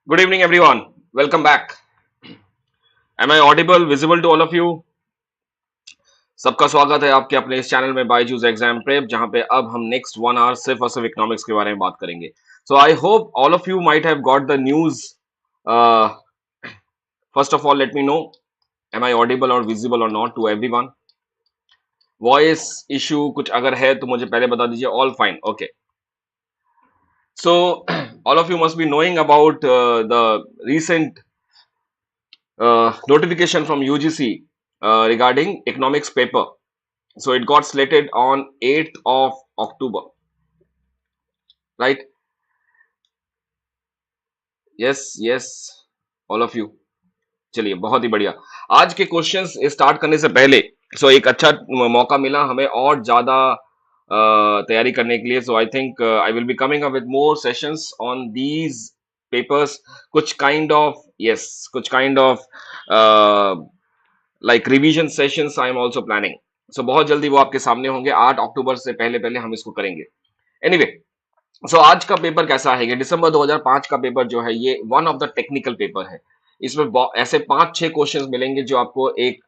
Good evening, everyone. Welcome back. Am I audible, visible to all of you? सबका स्वागत है आपके अपने इस चैनल में बायजूस एग्जाम प्रेप जहां पे अब हम नेक्स्ट 1 आवर सिर्फ और सिर्फ इकोनॉमिक्स के बारे में बात करेंगे. So I hope all of you might have got the news. First of all let me know, am I audible और विजिबल और not to everyone. Voice issue कुछ अगर है तो मुझे पहले बता दीजिए. All fine, okay. So all of you must be knowing about the recent notification from UGC regarding economics paper. So it got slated on 8th of October, right? Yes, all of you. चलिए, बहुत ही बढ़िया. आज के questions start करने से पहले एक अच्छा मौका मिला हमें और ज्यादा तैयारी करने के लिए. So I think I will be coming up with more sessions on these papers. कुछ kind of like revision sessions I am also planning. So बहुत जल्दी वो आपके सामने होंगे. 8 अक्टूबर से पहले पहले हम इसको करेंगे. एनीवे, सो आज का पेपर कैसा है? ये दिसंबर 2005 का पेपर जो है ये one of the technical paper है. इसमें ऐसे 5-6 क्वेश्चंस मिलेंगे जो आपको एक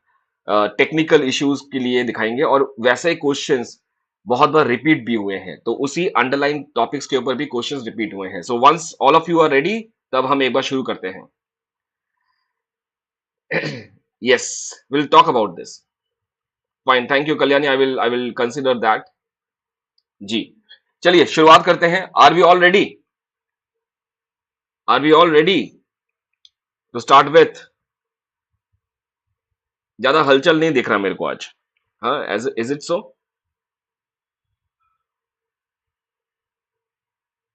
टेक्निकल इश्यूज के लिए दिखाएंगे और वैसे क्वेश्चंस बहुत बार रिपीट भी हुए हैं. तो उसी अंडरलाइन टॉपिक्स के ऊपर भी क्वेश्चंस रिपीट हुए हैं. So once all of you are ready, तब हम एक बार शुरू करते हैं. Yes, will talk about this. Fine, thank you Kalyani. I will consider that. जी, चलिए शुरुआत करते हैं. Are we all ready to start with? ज्यादा हलचल नहीं दिख रहा मेरे को आज. हाँ, as is it so?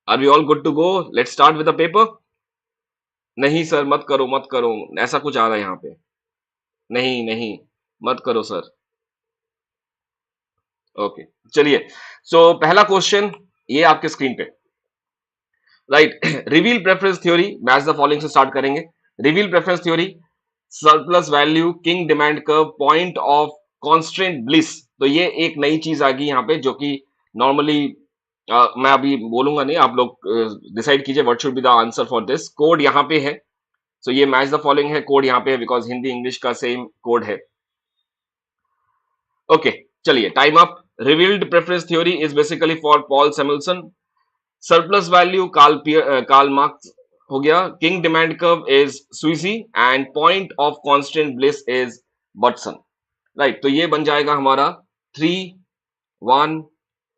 Are we all good to go? Let's start with the paper. नहीं सर, मत करो. ऐसा कुछ आ रहा है यहाँ पे. नहीं नहीं, मत करो सर. ओके, चलिए. पहला क्वेश्चन ये आपके स्क्रीन पे, right. Reveal preference theory, match the following से स्टार्ट करेंगे. Reveal preference theory, surplus value, king demand curve, point of constant bliss. तो ये एक नई चीज आ गई यहाँ पे जो कि नॉर्मली मैं अभी बोलूंगा नहीं, आप लोग डिसाइड कीजिए what should be the answer for this. Code यहाँ पे है. ये मैच द फॉलोइंग है, कोड यहाँ पे है बिकॉज हिंदी इंग्लिश का सेम कोड है. ओके, चलिए, time up. Revealed preference theory is basically for Paul Samuelson. Surplus value Karl Marx हो गया. Kinked demand curve is Sweezy and point of constant bliss is Batson, right. तो ये बन जाएगा हमारा 3 1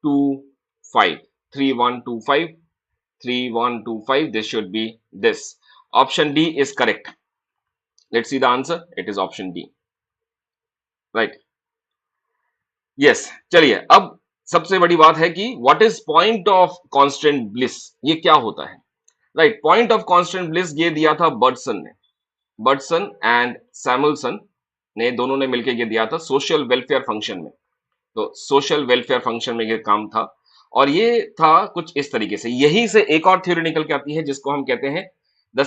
2 5. 3 1 2 5. 3 1 2 5. This should B this. Option D is correct. Let's see the answer. It is option D, right. Yes, चलिए. अब सबसे बड़ी बात है कि what is point of constant bliss, ये क्या होता है, right. Point of constant bliss ये दिया था बर्डसन ने. बर्डसन एंड सैमुअल्सन ने दोनों ने मिलकर ये दिया था सोशल वेलफेयर फंक्शन में. तो सोशल वेलफेयर फंक्शन में ये काम था और ये था कुछ इस तरीके से. यही से एक और थ्योरी निकल के आती है जिसको हम कहते हैं the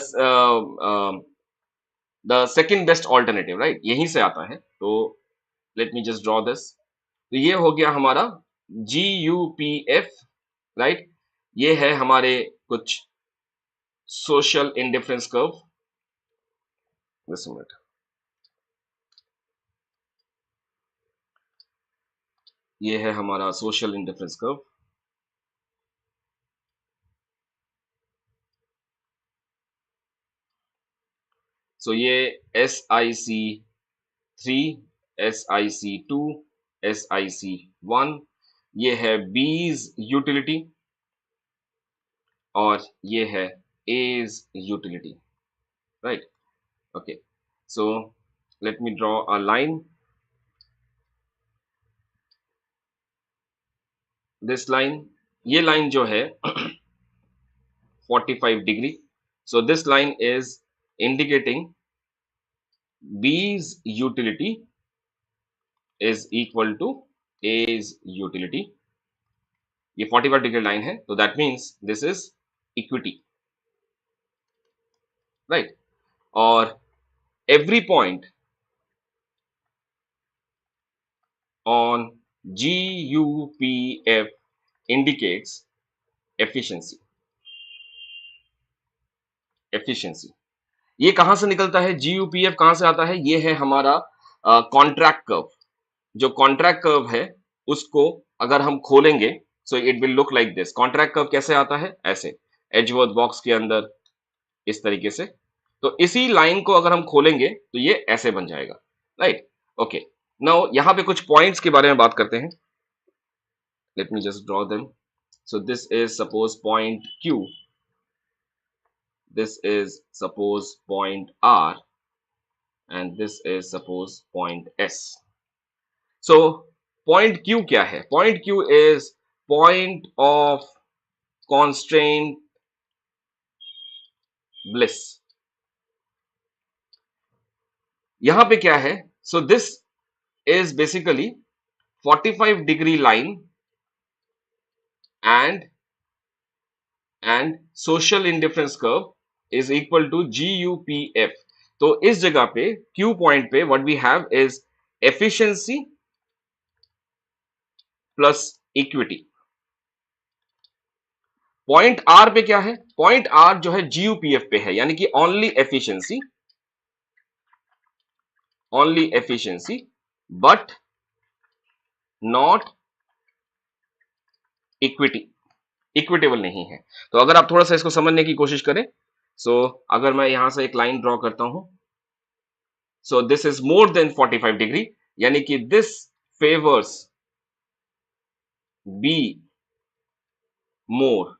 second best alternative, right. यहीं से आता है. तो let me just draw this. तो ये हो गया हमारा GUPF, राइट. ये है हमारे कुछ सोशल इंडिफरेंस कर्व. मिनट. ये है हमारा सोशल इंडिफरेंस कर्व. ये SIC3, SIC2, SIC1, ये है B's यूटिलिटी और ये है A's utility, right. Okay, so let me draw a line. This line, ये लाइन जो है 45 degree. This line is indicating B's utility is equal to A's utility. ये 45 डिग्री लाइन है, तो that means this is equity, right. और every point on GUPF indicates efficiency. Efficiency. ये कहां से निकलता है, जीयूपीएफ कहां से आता है, ये है हमारा कॉन्ट्रैक्ट कर्व। जो कॉन्ट्रैक्ट कर्व है उसको अगर हम खोलेंगे, सो it will look like this. Contract curve कैसे आता है, ऐसे एजवर्थ बॉक्स के अंदर इस तरीके से। तो इसी लाइन को अगर हम खोलेंगे तो ये ऐसे बन जाएगा, राइट। ओके, नाउ यहां पे कुछ पॉइंट्स के बारे में बात करते हैं। Late me just draw them. So this is suppose point Q, this is suppose point R, and this is suppose point S. So point Q क्या है, point Q is point of constraint bliss. यहां पे क्या है, so this is basically 45 degree line and social indifference curve is equal to GUPF. तो इस जगह पे Q पॉइंट पे what we have is efficiency plus equity. Point R पे क्या है, पॉइंट आर जो है जीयूपीएफ पे है, यानी कि only efficiency but not equitable नहीं है। तो अगर आप थोड़ा सा इसको समझने की कोशिश करें, सो अगर मैं यहां से एक लाइन ड्रॉ करता हूं, सो this is more than 45 degree, यानी कि this favours be more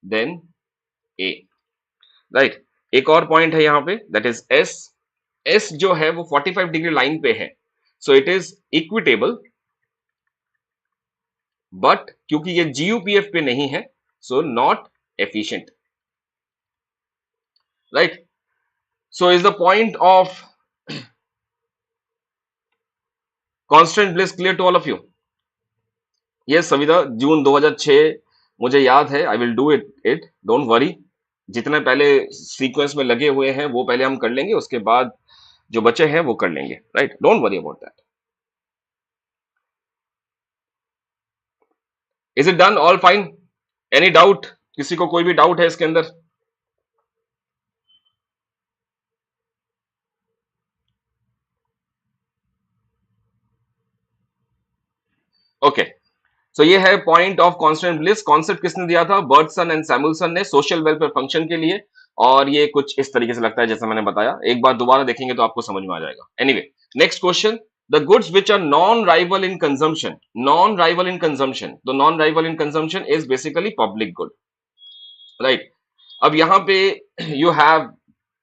than A, right. एक और पॉइंट है यहां पे, दैट इज एस। एस जो है वो 45 डिग्री लाइन पे है, so it is equitable, but क्योंकि ये जीयूपीएफ पे नहीं है, so not efficient, right. So is the point of constant bliss clear to all of you? ये सविता, जून 2006 मुझे याद है, I will do it, don't worry. जितने पहले सीक्वेंस में लगे हुए हैं वो पहले हम कर लेंगे, उसके बाद जो बचे हैं वो कर लेंगे, right, don't worry about that. Is it done, all fine? Any doubt, किसी को कोई भी डाउट है इसके अंदर? ओके, सो ये है point of constant bliss. Concept किसने दिया था, बर्टसन एंड सैमुअलसन ने, सोशल वेलफेयर फंक्शन के लिए। और ये कुछ इस तरीके से लगता है जैसा मैंने बताया, एक बार दोबारा देखेंगे तो आपको समझ में आ जाएगा। Anyway, next question, the goods which are non rival in consumption. Non rival in consumption, तो non rival in consumption is basically public good, right. अब यहां पे you have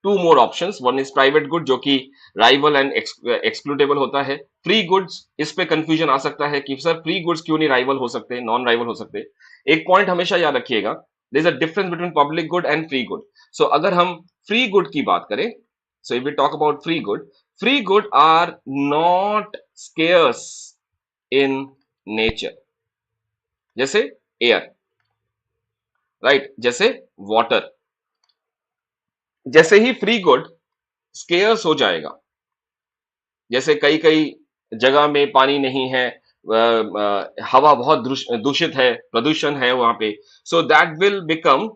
two more options, one is private good जो कि rival and excludable होता है। Free goods, इस पे कंफ्यूजन आ सकता है कि सर फ्री गुड्स क्यों नहीं राइवल हो सकते, नॉन राइवल हो सकते। एक पॉइंट हमेशा याद रखिएगा, there is a difference between public good and free good. So अगर हम फ्री गुड की बात करें, so if we talk about free good are not scarce in nature, जैसे एयर, राइट, जैसे वाटर। जैसे ही फ्री गुड स्केयर्स हो जाएगा, जैसे कई कई जगह में पानी नहीं है, हवा बहुत दूषित है, प्रदूषण है वहां पे, सो दैट विल बिकम,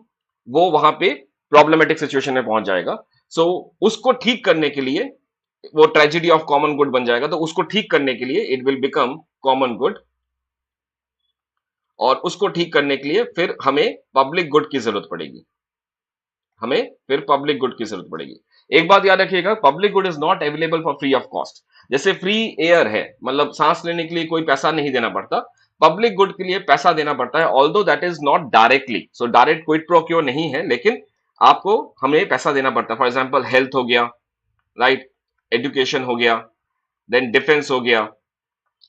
वो वहां पे प्रॉब्लमेटिक सिचुएशन में पहुंच जाएगा। सो उसको ठीक करने के लिए वो ट्रेजेडी ऑफ कॉमन गुड बन जाएगा। तो उसको ठीक करने के लिए it will become common good, और उसको ठीक करने के लिए फिर हमें पब्लिक गुड की जरूरत पड़ेगी, हमें फिर पब्लिक गुड की जरूरत पड़ेगी। एक बात याद रखिएगा, public good is not available for free of cost. जैसे फ्री एयर है, मतलब सांस लेने के लिए कोई पैसा नहीं देना पड़ता, पब्लिक गुड के लिए पैसा देना पड़ता है, although that is not directly, so direct quid pro क्यो नहीं है, लेकिन आपको हमें पैसा देना पड़ता है। फॉर एग्जाम्पल हेल्थ हो गया, राइट, एजुकेशन हो गया, देन डिफेंस हो गया,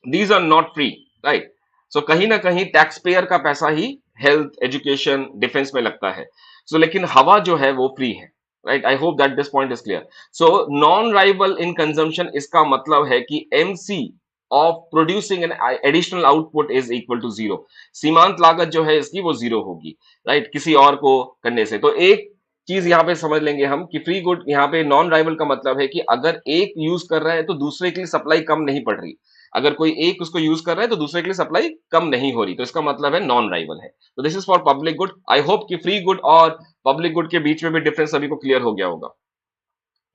these are not free, right. So कहीं ना कहीं टैक्स पेयर का पैसा ही हेल्थ, एजुकेशन, डिफेंस में लगता है। सो लेकिन हवा जो है वो फ्री है, right. I hope that this point is clear. So non rival in consumption, इसका मतलब है कि MC of producing an additional output is equal to zero. सीमांत लागत जो है इसकी वो जीरो होगी, राइट, किसी और को करने से। तो एक चीज यहां पे समझ लेंगे हम कि फ्री गुड, यहां पे नॉन राइवल का मतलब है कि अगर एक यूज कर रहा है तो दूसरे के लिए सप्लाई कम नहीं पड़ रही, अगर कोई एक उसको यूज कर रहा है तो दूसरे के लिए सप्लाई कम नहीं हो रही, तो इसका मतलब है नॉन राइवल है। तो this is for public good. I hope कि फ्री गुड और पब्लिक गुड के बीच में भी डिफरेंस सभी को क्लियर हो गया होगा,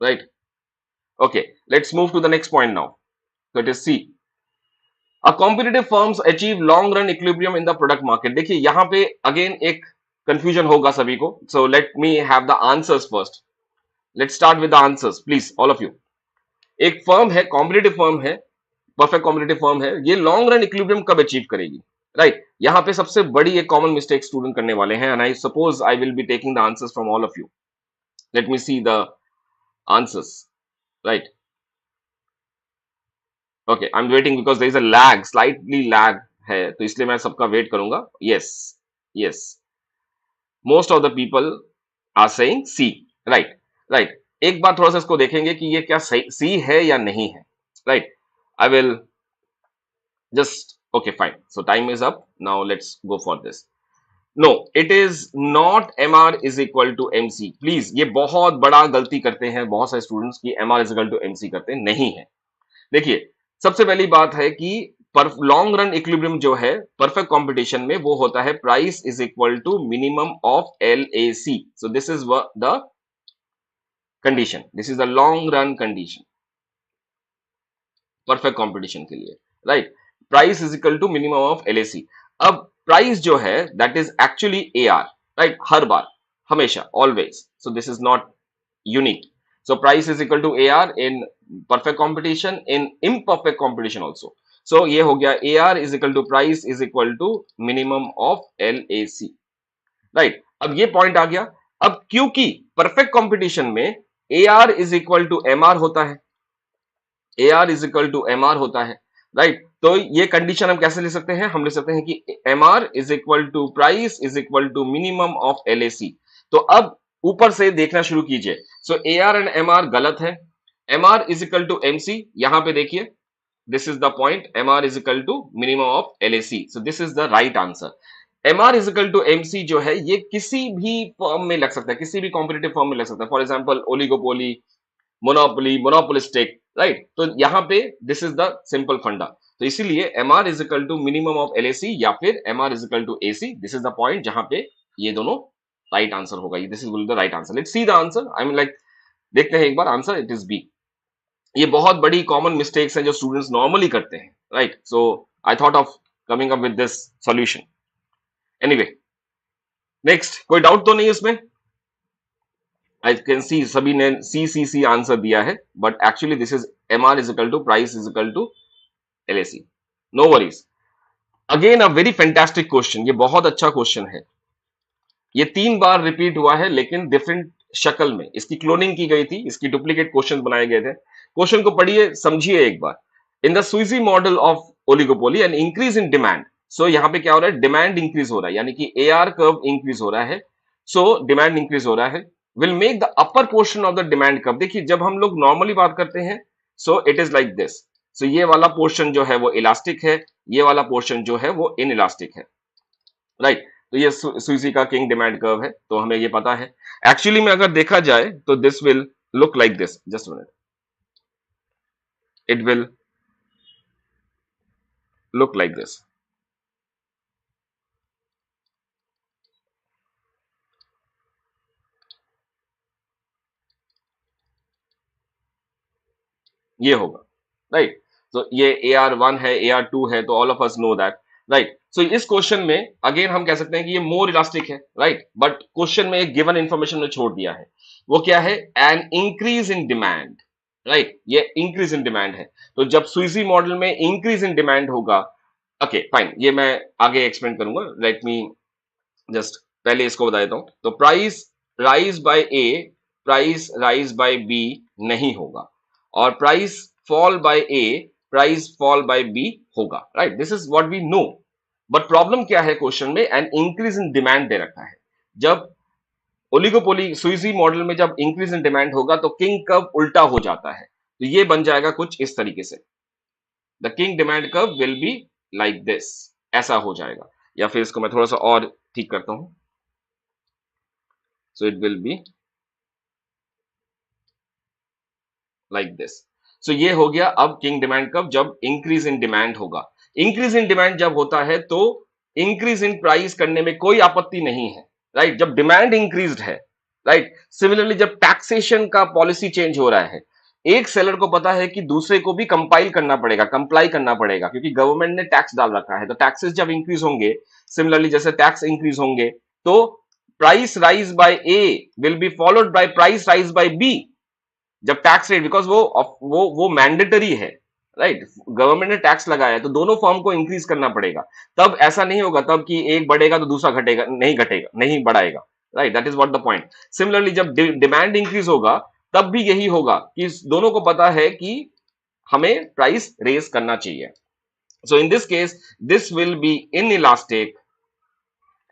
right? Okay, let's move to the next point now. So it is C. A competitive firms achieve long run equilibrium in the product market. देखिए यहां पे अगेन एक कंफ्यूजन होगा सभी को. So let me have the answers first. Let's start with the answers, please, all of you. एक firm है, competitive firm है, परफेक्ट कॉम्पिटिटिव फर्म है, ये लॉन्ग रन इक्विलिब्रियम कब अचीव करेगी, राइट? यहाँ पे सबसे बड़ी एक कॉमन मिस्टेक स्टूडेंट करने वाले हैं, and I suppose I will be taking the answers from all of you. Let me see the answers, right? Okay, I am waiting because there is a lag, slightly lag है, तो इसलिए मैं सबका wait करूंगा. Yes, yes, most of the people are saying C, right? Right, एक बार थोड़ा सा इसको देखेंगे कि ये क्या सी है या नहीं है, right? I will just okay, fine, so time is up. Now let's go for this. No, it is not mr is equal to mc. Please, ये बहुत बड़ा गलती करते हैं बहुत सारे स्टूडेंट्स की mr is equal to mc करते नहीं है. देखिए, सबसे पहली बात है कि लॉन्ग रन इक्विलिब्रियम जो है परफेक्ट कंपटीशन में वो होता है price is equal to minimum of LAC. So this is the condition, this is the long run condition perfect competition के लिए, right? Price is equal to minimum of LAC. अब price जो है that is actually AR, right? हर बार, हमेशा, always. So this is not unique. So price is equal to AR in perfect competition, in imperfect competition also. So ये हो गया AR is equal to price is equal to minimum of LAC, right? अब ये point आ गया. अब क्योंकि perfect competition में AR is equal to MR होता है, AR is equal to MR होता है, राइट? तो ये कंडीशन हम कैसे ले सकते हैं? हम ले सकते हैं कि MR is equal to price is equal to minimum of LAC. तो अब ऊपर से देखना शुरू कीजिए. सो AR एंड MR गलत है. MR is equal to MC, यहां पे देखिए, this is the point, MR is equal to minimum of LAC. So this is the right answer. MR is equal to MC जो है ये किसी भी फर्म में लग सकता है, किसी भी कॉम्पिटिटिव फर्म में लग सकता है. For example oligopoly, monopoly, monopolistic, right? तो यहां पे दिस इज द सिंपल फंडा. तो इसीलिए MR is equal to minimum of LAC या फिर MR is equal to AC. This is the point जहां पे ये दोनों राइट आंसर होगा. This is the right answer. Let's see the answer. I mean like देखते हैं एक बार आंसर. It is B. ये बहुत बड़ी कॉमन मिस्टेक्स हैं जो स्टूडेंट्स नॉर्मली करते हैं, right? So I thought of coming up with this solution. Anyway, next, कोई डाउट तो नहीं इसमें? I can see सभी ने C आंसर दिया है, but actually this is MR is equal to price is equal to LAC. No worries. Again a very fantastic question. ये बहुत अच्छा क्वेश्चन है. ये 3 बार रिपीट हुआ है लेकिन डिफरेंट शक्ल में. इसकी क्लोनिंग की गई थी, इसकी डुप्लीकेट क्वेश्चन बनाए गए थे. क्वेश्चन को पढ़िए, समझिए एक बार. In the Sweezy model of oligopoly and increase in demand. So यहां पे क्या हो रहा है? डिमांड इंक्रीज हो रहा है, यानी कि AR कर्व इंक्रीज हो रहा है. सो डिमांड इंक्रीज हो रहा है, will make the upper portion of the demand curve. देखिए, जब हम लोग नॉर्मली बात करते हैं, so it is like this. So ये वाला पोर्शन जो है वो इलास्टिक है, ये वाला पोर्शन जो है वो इन इलास्टिक है, राइट? तो ये स्वीजी का किंग डिमांड कर्व है, तो हमें ये पता है. एक्चुअली में अगर देखा जाए तो this will look like this. Just minute, it will look like this. ये होगा, राइट? तो ये AR1 है, AR2 है, तो all of us know that, right? So इस क्वेश्चन में अगेन हम कह सकते हैं कि ये मोर इलास्टिक है, राइट? बट क्वेश्चन में एक गिवन इंफॉर्मेशन में छोड़ दिया है. वो क्या है? N increase in demand, right? ये इंक्रीज इन डिमांड है. तो जब स्वीजी मॉडल में इंक्रीज इन डिमांड होगा, ओके फाइन, ये मैं आगे एक्सप्लेन करूंगा. लेट मी जस्ट पहले इसको बता देता हूं. तो price rise by A, price rise by B नहीं होगा, और price fall by A, price fall by B होगा, right? This is what we know. But problem क्या है क्वेश्चन में? एन इंक्रीज इन डिमांड दे रखा है. जब ओलिगोपोली स्वीजी मॉडल में जब इंक्रीज इन डिमांड होगा तो किंग कर्व उल्टा हो जाता है. तो ये बन जाएगा कुछ इस तरीके से. The king demand curve will be like this, ऐसा हो जाएगा. या फिर इसको मैं थोड़ा सा और ठीक करता हूं. So it will be like this. So ये हो गया अब किंग डिमांड कर्व जब इंक्रीज इन डिमांड होगा. इंक्रीज इन डिमांड जब होता है तो इंक्रीज इन प्राइस करने में कोई आपत्ति नहीं है, राइट, जब डिमांड इंक्रीज्ड है, राइट। सिमिलरली जब टैक्सेशन का पॉलिसी चेंज हो रहा है, एक सेलर को पता है कि दूसरे को भी कंपाइल करना पड़ेगा, कंप्लाई करना पड़ेगा, क्योंकि गवर्नमेंट ने टैक्स डाल रखा है, तो टैक्सेस जब इंक्रीज होंगे, सिमिलरली जैसे टैक्स इंक्रीज होंगे, तो price rise by A will be followed by price rise by B. जब टैक्स रेट, बिकॉज वो मैंडेटरी है, राइट, गवर्नमेंट ने टैक्स लगाया है, तो दोनों फर्म को इंक्रीज करना पड़ेगा। तब ऐसा नहीं होगा तब कि एक बढ़ेगा तो दूसरा घटेगा, नहीं बढ़ाएगा, right, that is what the point. Similarly जब डिमांड इंक्रीज होगा, तब भी यही होगा कि दोनों को पता है कि हमें प्राइस रेज करना चाहिए। So in this case this will be in elastic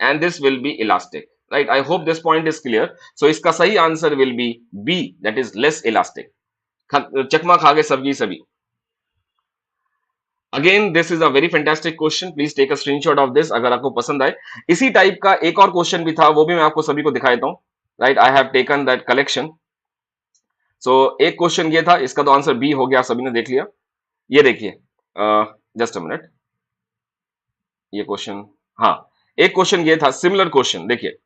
and this will be elastic, right? I hope this point is clear. So इसका सही answer will be B, that is less elastic. चकमा खा गए सभी सभी। Again this is a very fantastic question, please take a screenshot of this अगर आपको पसंद आए। इसी टाइप का एक और क्वेश्चन भी था, वो भी मैं आपको सभी को दिखा देता हूं, राइट। I have taken that collection. सो एक क्वेश्चन ये था, इसका तो आंसर बी हो गया, सभी ने देख लिया। ये देखिए, जस्ट अ मिनट, ये क्वेश्चन, हाँ, एक क्वेश्चन ये था, सिमिलर क्वेश्चन देखिए,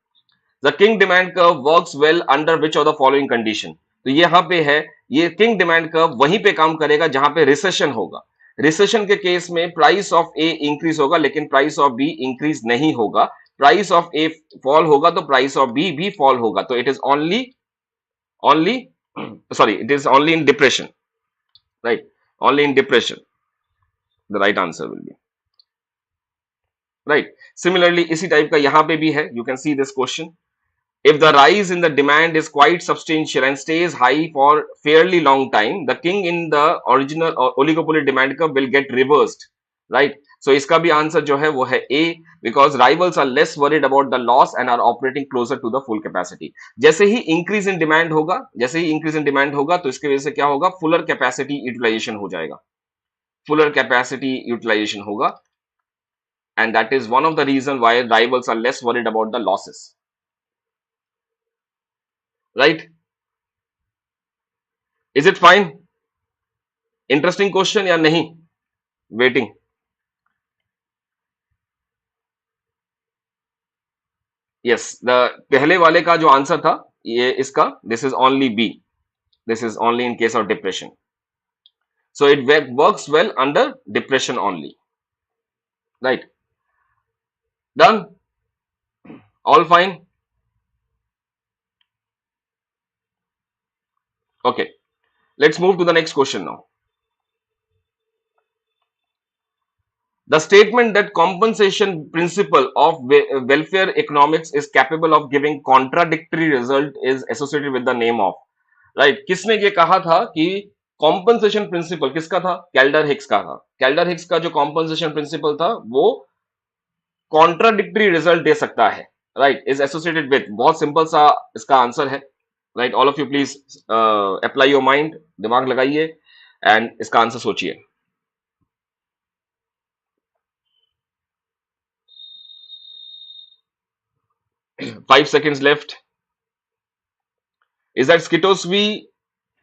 the king demand curve works well under which of the following condition. तो यहां पे है, ये किंग डिमांड कर्व वहीं पे काम करेगा जहां पे रिसेशन होगा। रिसेशन के केस में प्राइस ऑफ ए इंक्रीज होगा लेकिन प्राइस ऑफ बी इंक्रीज नहीं होगा। प्राइस ऑफ ए फॉल होगा तो प्राइस ऑफ बी भी फॉल होगा। तो it is only only sorry, it is only in depression, right, only in depression the right answer will B, right. Similarly इसी type का यहां पे भी है, you can see this question. If the rise in the demand is quite substantial and stays high for fairly long time, the king in the original oligopoly demand curve will get reversed, right? So इसका भी answer जो है वो है A, because rivals are less worried about the loss and are operating closer to the full capacity. जैसे ही increase in demand होगा, जैसे ही increase in demand होगा, तो इसके वजह से क्या होगा, fuller capacity utilization हो जाएगा, fuller capacity utilization होगा, and that is one of the reason why rivals are less worried about the losses, right? Is it fine? Interesting question या नहीं? वेटिंग। यस, द पहले वाले का जो आंसर था ये इसका, this is only B, this is only in case of depression. So it works well under depression only, right. Done, all fine, okay. Let's move to the next question now. The statement that compensation principle of welfare economics is capable of giving contradictory result is associated with the name of, right? किसने ये कहा था कि compensation principal किसका था? Calder Hicks का था। Calder Hicks का जो कॉम्पनसेशन प्रिंसिपल था वो कॉन्ट्राडिक्टरी रिजल्ट दे सकता है, राइट, इज एसोसिएटेड विद, बहुत सिंपल सा इसका आंसर है, right. All of you please apply your mind, दिमाग लगाइए एंड इसका आंसर सोचिए। 5 seconds left. Is that Skitosvi,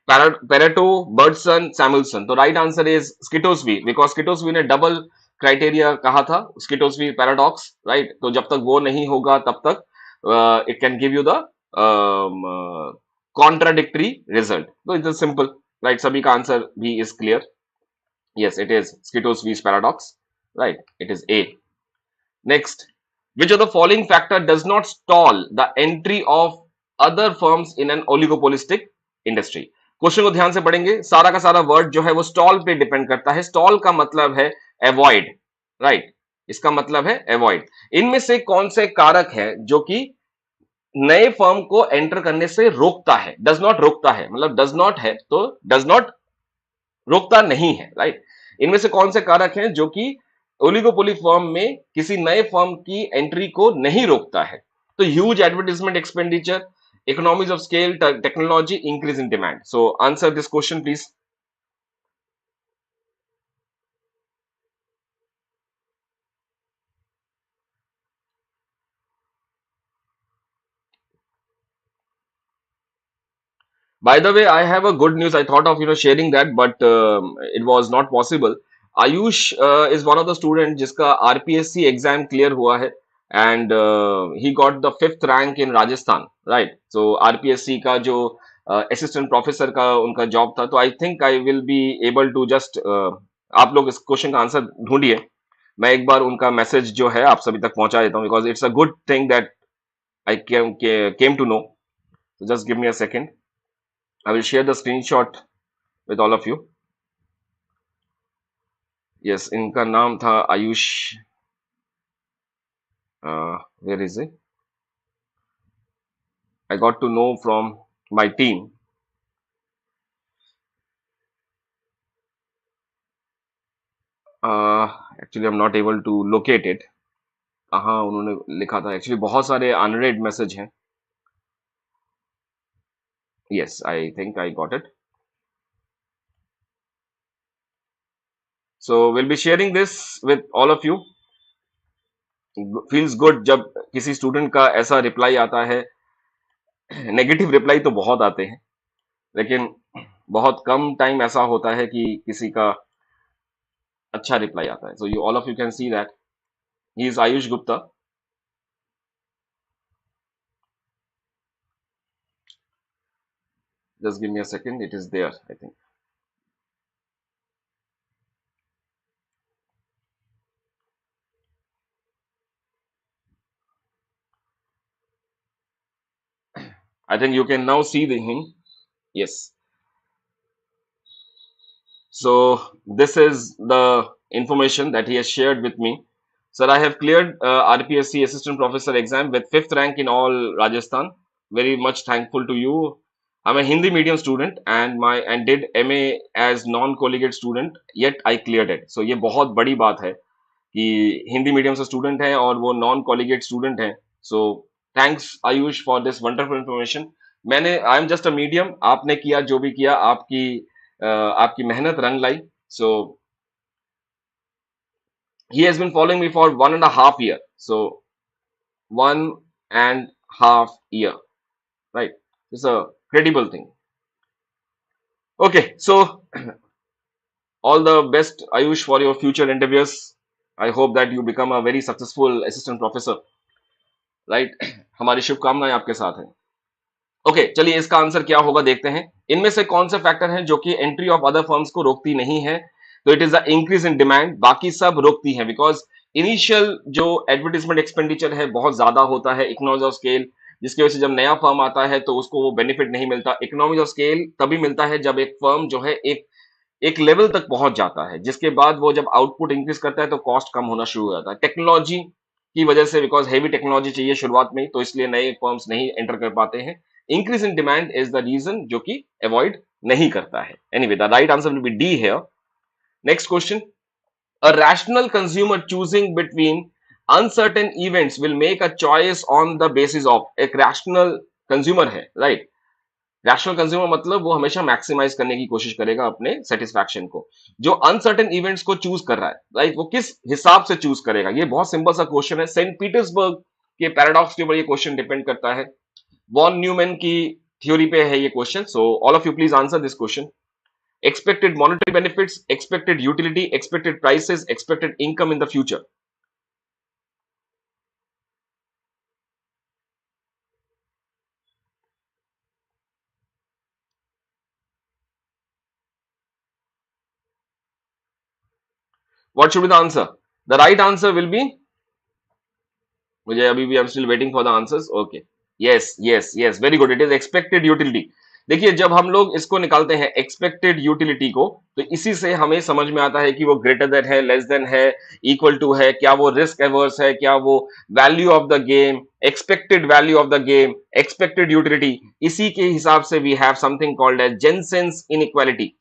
Pareto, Birdson, Samuelson? तो राइट आंसर इज स्किटोस्वी, बिकॉज स्किटोस्वी ने डबल क्राइटेरिया कहा था, स्किटोस्वी पैराडॉक्स, राइट। तो जब तक वो नहीं होगा तब तक it can give you the contradictory result. तो इट इज सिंपल, राइट, सभी का आंसर भी is clear. Yes, it is स्किटोस्वी's paradox, right, it is A. Next, which of the following factor does not stall the entry of other firms in an oligopolistic industry? Question को ध्यान से पढ़ेंगे, सारा का सारा वर्ड जो है वो स्टॉल पे डिपेंड करता है। स्टॉल का मतलब है अवॉइड, राइट, इसका मतलब है अवॉइड। इनमें से कौन से कारक है जो कि नए फर्म को एंटर करने से रोकता है? डज नॉट रोकता है, मतलब डज नॉट है तो डज नॉट रोकता नहीं है, राइट। इनमें से कौन से कारक हैं जो कि ओलिगोपोली फर्म में किसी नए फर्म की एंट्री को नहीं रोकता है? तो huge advertisement expenditure, economies of scale, technology, increase in demand. So answer this question please. By the way, I have a good news. I thought of sharing that, but it was not possible. Ayush is one of the student जिसका RPSC exam clear हुआ है, and he got the 5th rank in Rajasthan, right? So RPSC का जो assistant professor का उनका job था, तो I think I will be able to just, आप लोग इस क्वेश्चन का आंसर ढूंढिए, मैं एक बार उनका मैसेज जो है आप सभी तक पहुंचा देता हूं, because it's a good thing that I came to know. So just give me a second. I will share the screenshot with all of you. Yes, इनका नाम था Ayush. Where is it? I got to know from my team. Actually, I'm not able to locate it. कहाँ उन्होंने लिखा था? Actually, बहुत सारे unread message हैं. Yes, I think I got it. So we'll be sharing this with all of you. Feels good जब किसी student का ऐसा रिप्लाई आता है. नेगेटिव रिप्लाई तो बहुत आते हैं, लेकिन बहुत कम टाइम ऐसा होता है कि किसी का अच्छा रिप्लाई आता है. So you all of you can see that he is Ayush Gupta. Just give me a second, it is there, I think. I think you can now see him. Yes. So this is the information that he has shared with me. Sir, I have cleared RPSC Assistant Professor exam with 5th rank in all Rajasthan. Very much thankful to you. I'm a Hindi medium student and did MA as non-collegiate student. Yet I cleared it. So ये बहुत बड़ी बात है कि Hindi medium से student है और वो नॉन कॉलेजिएट स्टूडेंट है. सो thanks Ayush for this wonderful information. मैंने I am just a medium, आपने किया जो भी किया, आपकी मेहनत रंग लाई. सो he has been following me for 1.5 year. So 1.5 year, right? It's a credible thing. Okay, so all the best Ayush for your future endeavors. I hope that you become a very successful assistant professor, right? हमारी शुभकामनाएं आपके साथ हैं. Okay, चलिए इसका आंसर क्या होगा देखते हैं. इनमें से कौन से फैक्टर हैं जो कि एंट्री ऑफ अदर फर्म्स को रोकती नहीं है? तो it is the increase in demand. बाकी सब रोकती है, बिकॉज इनिशियल जो एडवर्टीजमेंट एक्सपेंडिचर है बहुत ज्यादा होता है, इकोनॉमीज ऑफ स्केल, जिसकी वजह से जब नया फर्म आता है तो उसको वो बेनिफिट नहीं मिलता. इकोनॉमीज ऑफ स्केल तभी मिलता है जब एक फर्म जो है एक एक लेवल तक पहुंच जाता है, जिसके बाद वो जब आउटपुट इंक्रीज करता है तो कॉस्ट कम होना शुरू हो जाता है. टेक्नोलॉजी की वजह से, बिकॉज हेवी टेक्नोलॉजी चाहिए शुरुआत में, तो इसलिए नए फर्म्स नहीं एंटर कर पाते हैं. Increase in demand is the reason जो कि अवॉइड नहीं करता है. Anyway, the right answer will be D here. Next question. A rational consumer choosing between uncertain events will make a choice on the basis of. एक rational consumer है, right? Rational consumer मतलब वो हमेशा maximise करने की कोशिश करेगा अपने सेटिस्फैक्शन को. जो अनसर्टेन इवेंट्स को चूज कर रहा है, राइट, वो किस हिसाब से चूज करेगा? ये बहुत सिंपल सा क्वेश्चन है. सेंट पीटर्सबर्ग के पैराडॉक्स के ऊपर ये क्वेश्चन डिपेंड करता है. वॉन न्यूमैन की थ्योरी पे है ये question. So all of you please answer this question. Expected monetary benefits, expected utility, expected prices, expected income in the future. What should be the answer? The right answer will be, मुझे अभी भी, I am still waiting for the answers. Okay, yes yes yes, very good. It is expected utility. देखिए, जब हम लोग इसको निकालते हैं एक्सपेक्टेड यूटिलिटी को, तो इसी से हमें समझ में आता है कि वो ग्रेटर देन है, लेस देन है, इक्वल टू है, क्या वो रिस्क एवर्स है, क्या वो value of the game, expected value of the game, expected utility. इसी के हिसाब से we have something called as Jensen's inequality,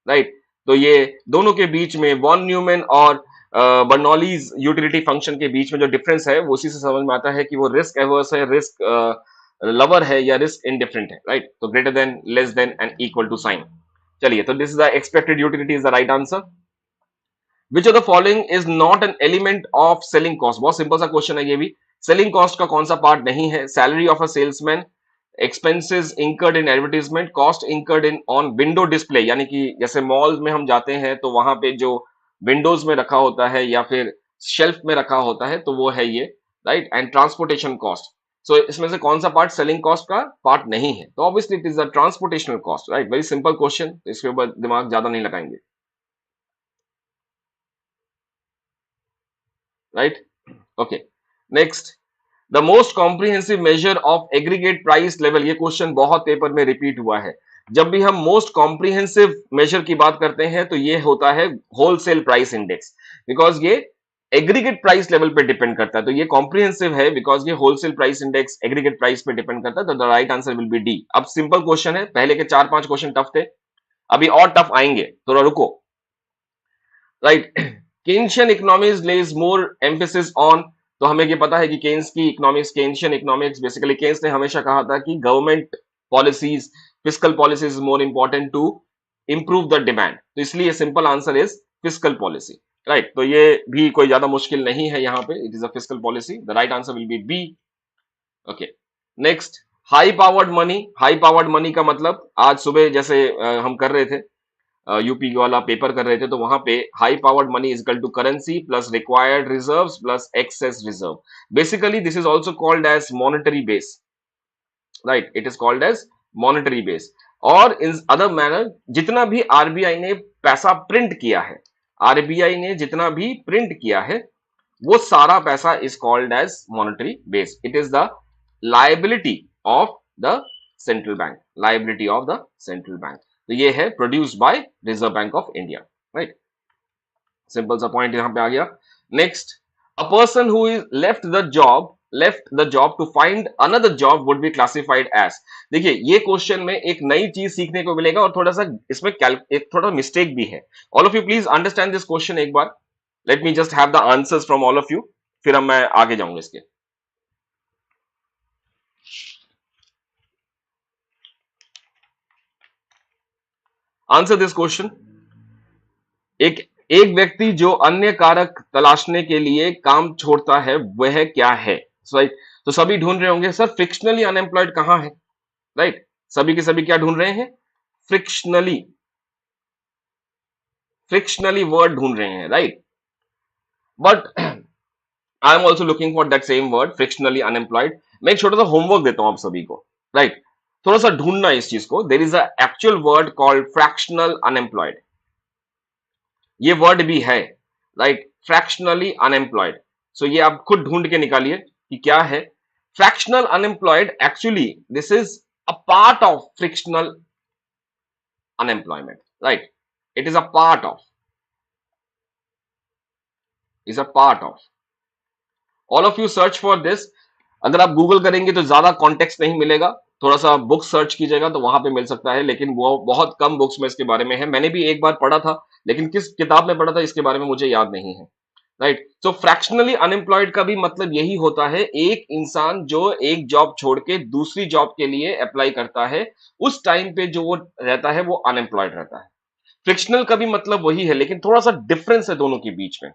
right? तो ये दोनों के बीच में, वॉन न्यूमैन और बर्नौलीज यूटिलिटी फंक्शन के बीच में जो डिफरेंस है, वो उसी से समझ में आता है कि वो रिस्क एवर्स है, रिस्क लवर है, या रिस्क इनडिफरेंट है, राइट? तो greater than, less than and equal to sign. चलिए, तो this is the expected utility is the right answer. Which of the following is not an element of selling cost? बहुत simple सा question है ये भी. Selling cost का कौन सा पार्ट नहीं है? Salary of a salesman, expenses incurred in advertisement, cost incurred in on window display, यानी कि जैसे मॉल में हम जाते हैं तो वहां पे जो विंडोज में रखा होता है या फिर शेल्फ में रखा होता है, तो वो है ये right, and transportation cost. So इसमें से कौन सा पार्ट सेलिंग कॉस्ट का पार्ट नहीं है? तो obviously it is the transportational cost, right. Very simple question, इसके ऊपर दिमाग ज्यादा नहीं लगाएंगे, right. Okay, next, the most comprehensive measure of aggregate price level. ये क्वेश्चन बहुत पेपर में रिपीट हुआ है। जब भी हम मोस्ट कॉम्प्रिहेंसिव मेजर की बात करते हैं तो ये होता है होलसेल प्राइस इंडेक्स, बिकॉज ये एग्रीगेट प्राइस लेवल पे डिपेंड करता है। तो ये कॉम्प्रिहेंसिव है बिकॉज ये wholesale price index aggregate price पे डिपेंड करता है। तो the right answer will be D. अब सिंपल क्वेश्चन है, पहले के 4-5 क्वेश्चन टफ थे, अभी और टफ आएंगे, थोड़ा रुको, right. Keynesian economics lays more emphasis on. तो हमें ये पता है कि केन्स की economics, Keynesian economics, basically Keynes ने हमेशा कहा था कि government policies, fiscal policies is more important to improve the demand. तो इसलिए simple answer is fiscal policy, right. तो ये भी कोई ज्यादा मुश्किल नहीं है यहाँ पे, it is a fiscal policy. The right answer will be B. Okay, next, high powered money. High powered money का मतलब आज सुबह जैसे हम कर रहे थे, यूपी वाला पेपर कर रहे थे, तो वहां पे high powered money is equal to currency plus required reserves plus excess reserve. Basically this is also called as monetary base, right, it is called as monetary base. और इन अदर मैनर जितना भी RBI ने पैसा print किया है, RBI ने जितना भी प्रिंट किया है वो सारा पैसा is called as monetary base. It is the liability of the central bank, liability of the central bank. तो ये है produced by reserve bank of India, right. Simple सा पॉइंट यहां पे आ गया। Next, a person who is left the job to find another job would be classified as. देखिए ये क्वेश्चन में एक नई चीज सीखने को मिलेगा और थोड़ा सा इसमें एक थोड़ा मिस्टेक भी है। All of you please understand this question एक बार। Let me just have the answers from all of you, फिर हम मैं आगे जाऊंगा इसके। Answer this question. एक एक व्यक्ति जो अन्य कारक तलाशने के लिए काम छोड़ता है वह क्या है, राइट। तो सभी ढूंढ रहे होंगे सर फ्रिक्शनली अनएम्प्लॉयड कहां है, राइट। सभी के सभी क्या ढूंढ रहे हैं? फ्रिक्शनली, फ्रिक्शनली वर्ड ढूंढ रहे हैं, right. But I am also looking for that same word, frictionally unemployed. मैं एक छोटा सा होमवर्क देता हूं आप सभी को, राइट। थोड़ा सा ढूंढना इस चीज को। There is a actual word called fractional unemployed, ये वर्ड भी है, राइट, फ्रैक्शनली अनएम्प्लॉयड। सो ये आप खुद ढूंढ के निकालिए कि क्या है fractional unemployed. Actually this is a part of frictional unemployment, right. It is a part of, is a part of. All of you search for this. अगर आप गूगल करेंगे तो ज्यादा कॉन्टेक्स्ट नहीं मिलेगा, थोड़ा सा बुक सर्च कीजिएगा तो वहां पे मिल सकता है, लेकिन वो बहुत कम बुक्स में इसके बारे में है। मैंने भी एक बार पढ़ा था, लेकिन किस किताब में पढ़ा था इसके बारे में मुझे याद नहीं है, राइट। सो फ्रैक्शनली अनएम्प्लॉयड का भी मतलब यही होता है, एक इंसान जो एक जॉब छोड़ के दूसरी जॉब के लिए अप्लाई करता है, उस टाइम पे जो वो रहता है वो अनएम्प्लॉयड रहता है। फ्रिक्शनल का भी मतलब वही है, लेकिन थोड़ा सा डिफरेंस है दोनों के बीच में।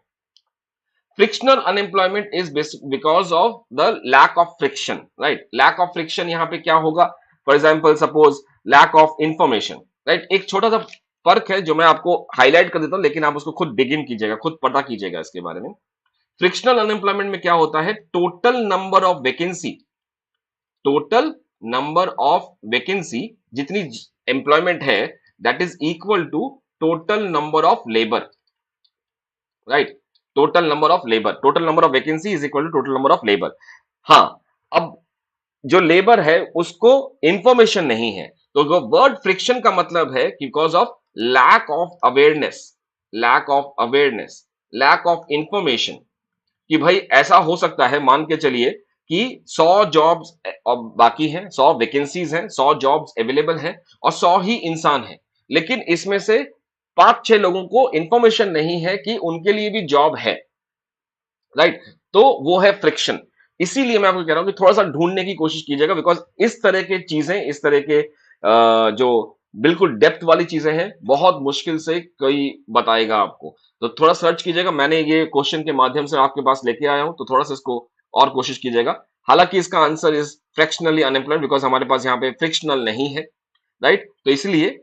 Frictional unemployment is because of the lack of friction, right. Lack of friction यहाँ पे क्या होगा? For example suppose lack of information, right. एक छोटा सा फर्क है जो मैं आपको हाईलाइट कर देता हूं, लेकिन आप उसको खुद डिग इन कीजिएगा, खुद पता कीजिएगा इसके बारे में। फ्रिक्शनल अनएम्प्लॉयमेंट में क्या होता है? Total number of vacancy, total number of vacancy जितनी एम्प्लॉयमेंट है that is equal to total number of labour, right. Total number of labour, total number of vacancy is equal to total number of labour. हाँ, अब जो labour है उसको information नहीं है, तो वर्ड फ्रिक्शन का मतलब है because of lack of awareness, lack of awareness, lack of information. कि भाई ऐसा हो सकता है, मान के चलिए कि 100 जॉब्स बाकी हैं, 100 वैकेंसीज हैं, 100 जॉब्स अवेलेबल हैं और 100 ही इंसान हैं, लेकिन इसमें से 5-6 लोगों को इंफॉर्मेशन नहीं है कि उनके लिए भी जॉब है, राइट। तो वो है फ्रिक्शन। इसीलिए मैं आपको कह रहा हूं कि थोड़ा सा ढूंढने की कोशिश कीजिएगा, बिकॉज इस तरह के चीजें, इस तरह के जो बिल्कुल डेप्थ वाली चीजें हैं, बहुत मुश्किल से कोई बताएगा आपको। तो थोड़ा सर्च कीजिएगा, मैंने ये क्वेश्चन के माध्यम से आपके पास लेके आया हूं, तो थोड़ा सा इसको और कोशिश कीजिएगा। हालांकि इसका आंसर इज फ्रैक्शनली अनएम्प्लॉयड, बिकॉज हमारे पास यहाँ पे फ्रिक्शनल नहीं है, राइट। तो इसलिए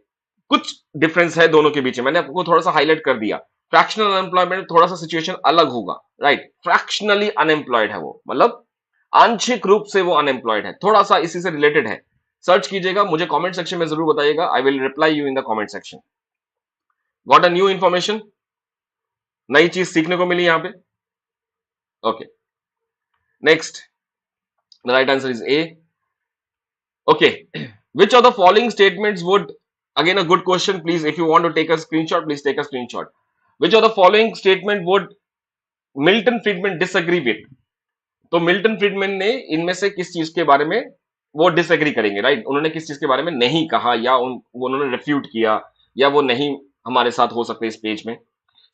कुछ डिफरेंस है दोनों के बीच में, मैंने आपको थोड़ा सा हाईलाइट कर दिया। फ्रैक्शनल अनएम्प्लॉयमेंट थोड़ा सा सिचुएशन अलग होगा, राइट। फ्रैक्शनली अनएम्प्लॉयड है वो, मतलब आंशिक रूप से वो अनएम्प्लॉयड है, थोड़ा सा इसी से रिलेटेड है। सर्च कीजिएगा, मुझे कमेंट सेक्शन में जरूर बताइएगा, I will reply you in the comment section. Got a new information, नई चीज सीखने को मिली यहां पे। Okay, next, the right answer is a. Okay, which of the following statements would, again a good question, please if you want to take a screenshot, please take a screenshot. Which of the following statement would Milton Friedman disagree with? तो Milton Friedman ने इनमें से किस चीज के बारे में वो डिसएग्री करेंगे, राइट। उन्होंने किस चीज के बारे में नहीं कहा, या उन्होंने रिफ्यूट किया, या वो नहीं हमारे साथ हो सकते इस पेज में।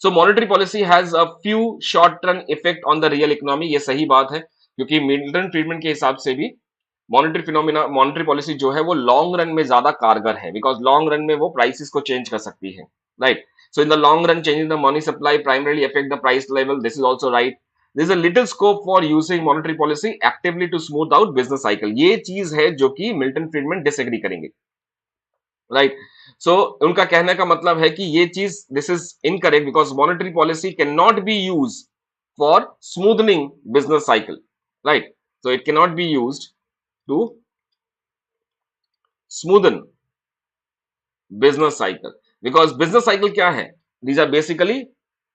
So monetary policy has a few short term effect on the real economy, ये सही बात है, क्योंकि मिल्टन फ्रीडमैन के हिसाब से भी मॉनेटरी पॉलिसी जो है वो लॉन्ग रन में ज्यादा कारगर है, बिकॉज लॉन्ग रन में वो प्राइसेस को चेंज कर सकती है, right. So in the long run changing the money supply primarily affect the price level, this is also right. There is a little scope for using monetary policy actively to smooth out business cycle, ये चीज है जो कि Milton Friedman disagree करेंगे, right. So उनका कहने का मतलब है कि ये चीज, this is incorrect because monetary policy can not be use for smoothening business cycle, right. So it can not be used to smoothen business cycle, because business cycle क्या है, these are basically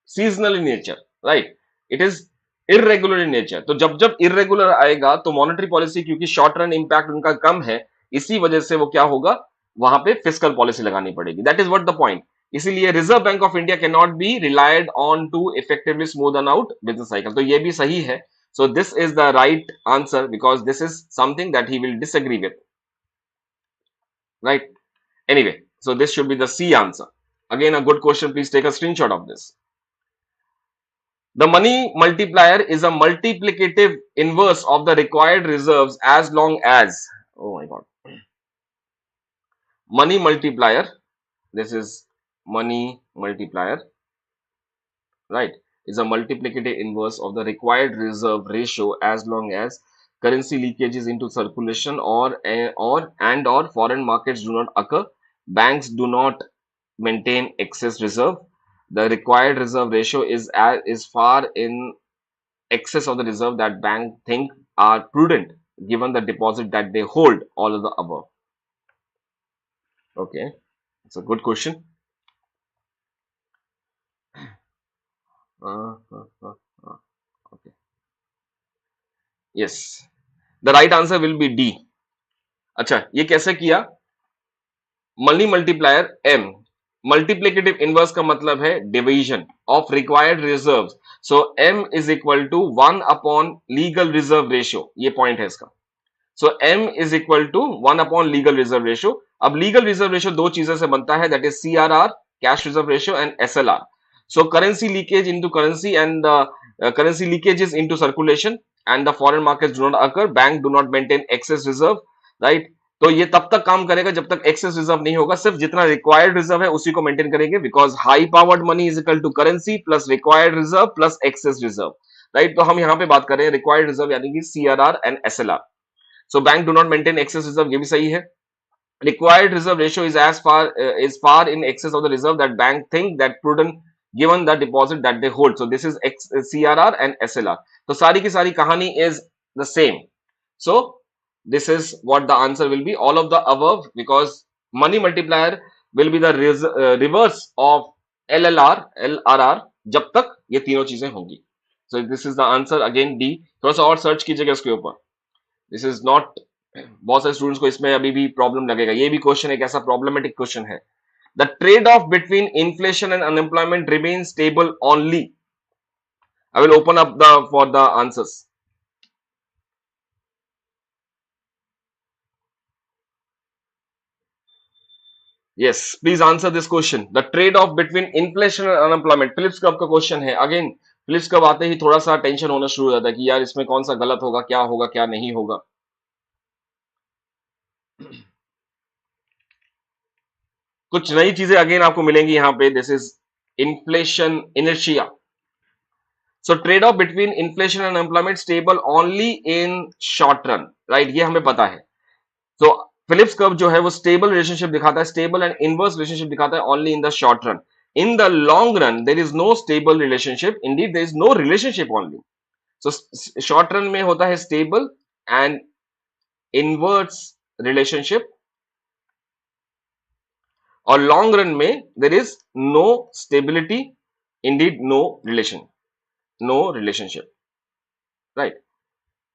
seasonal in nature, right, it is irregular in nature। तो जब जब irregular आएगा तो monetary policy, क्योंकि short run impact उनका कम है, इसी वजह से वो क्या होगा, वहां पे फिस्कल पॉलिसी लगानी पड़ेगी, that is what the point. इसीलिए Reserve bank of India can not be relied on to effectively smoothen out business cycle, तो ये भी सही है। So this is the right answer because this is something that he will disagree with, right? Anyway, so this should be the C answer. Again, a good question. Please take a screenshot of this. The money multiplier is a multiplicative inverse of the required reserves as long as, oh my God, money multiplier, this is money multiplier, right, is a multiplicative inverse of the required reserve ratio as long as currency leakages into circulation or foreign markets do not occur, banks do not maintain excess reserve, the required reserve ratio is far in excess of the reserve that bank think are prudent given the deposit that they hold, all of the above. Okay, it's a good question. Okay, yes, the right answer will be D. अच्छा, ये कैसे किया, money multiplier m, multiplicative inverse का मतलब है division of required reserve, so m is equal to 1 upon legal reserve ratio, ये point है इसका। So m is equal to 1 upon legal reserve ratio. अब लीगल रिजर्व रेशियो दो चीजों से बनता है, that is CRR, cash reserve ratio, and SLR। So currency leakage into currency and currency leakages into circulation and the foreign markets do not occur, bank do not maintain excess reserve, right. तो ये तब तक काम करेगा जब तक access reserve नहीं होगा, सिर्फ जितना रिक्वायर्ड रिजर्व है उसी को मेंटेन करेंगे, because high powered money is equal to currency plus required reserve plus excess reserve, right. तो हम यहां पे बात कर रहे हैं रिक्वायर्ड रिजर्व यानी कि CRR and SLR। So bank do not maintain excess reserve, ये भी सही है। Required reserve ratio is far in excess of the reserve that bank think that prudent given the deposit that they hold. So this is CRR and SLR. तो सारी की सारी कहानी is the same. So this is what the answer will be, all of the above, because money multiplier will be the reverse of LRR जब तक ये तीनों चीजें होंगी। So this is the answer again D. थोड़ा सा और search कीजिएगा इसके ऊपर, दिस इज नॉट, बहुत सारे स्टूडेंट्स को इसमें अभी भी प्रॉब्लम लगेगा, ये भी क्वेश्चन एक ऐसा प्रॉब्लमेटिक क्वेश्चन है। The trade off between inflation and unemployment remain stable only, I will open up the for the answers. Yes, please answer this question, the trade off between inflation and unemployment. Phillips curve का question है। Again Phillips curve आते ही थोड़ा सा tension होना शुरू हो जाता है कि यार इसमें कौन सा गलत होगा क्या नहीं होगा। कुछ नई चीजें अगेन आपको मिलेंगी यहां पे, this is inflation inertia. So trade off between inflation and employment stable only in short run, right, ये हमें पता है। तो फिलिप्स कर्व जो है वो स्टेबल रिलेशनशिप दिखाता है, स्टेबल एंड इनवर्स रिलेशनशिप दिखाता है only in the short run. in the long run there is no stable relationship, indeed there is no relationship only. So short run में होता है stable and inverse relationship, और long run में there is no stability, indeed no relationship, right,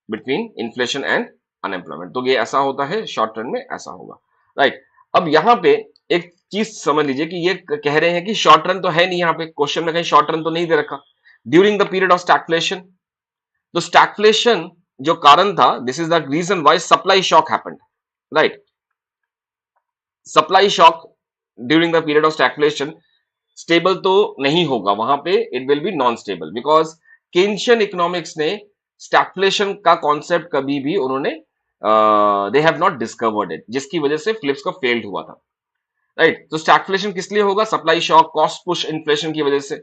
between inflation and unemployment. तो ये ऐसा होता है, शॉर्ट रन में ऐसा होगा, राइट. अब यहां पे एक चीज समझ लीजिए कि ये कह रहे हैं कि शॉर्ट रन तो है नहीं, यहां पे क्वेश्चन में कहीं शॉर्ट रन तो नहीं दे रखा. During the period of stagflation, तो स्टैग्फ्लेशन जो कारण था, this is the reason why supply shock happened, right. Supply shock during the period of stagflation, stable तो नहीं होगा वहां पे, it will be non stable, because Keynesian economics ने स्टैग्फ्लेशन का कॉन्सेप्ट कभी भी उन्होंने they have not discovered it, जिसकी वजह से फिलिप्स का फेल्ड हुआ था, राइट. तो स्टैग्फ्लेशन किस लिए होगा? Supply shock, cost push inflation की वजह से.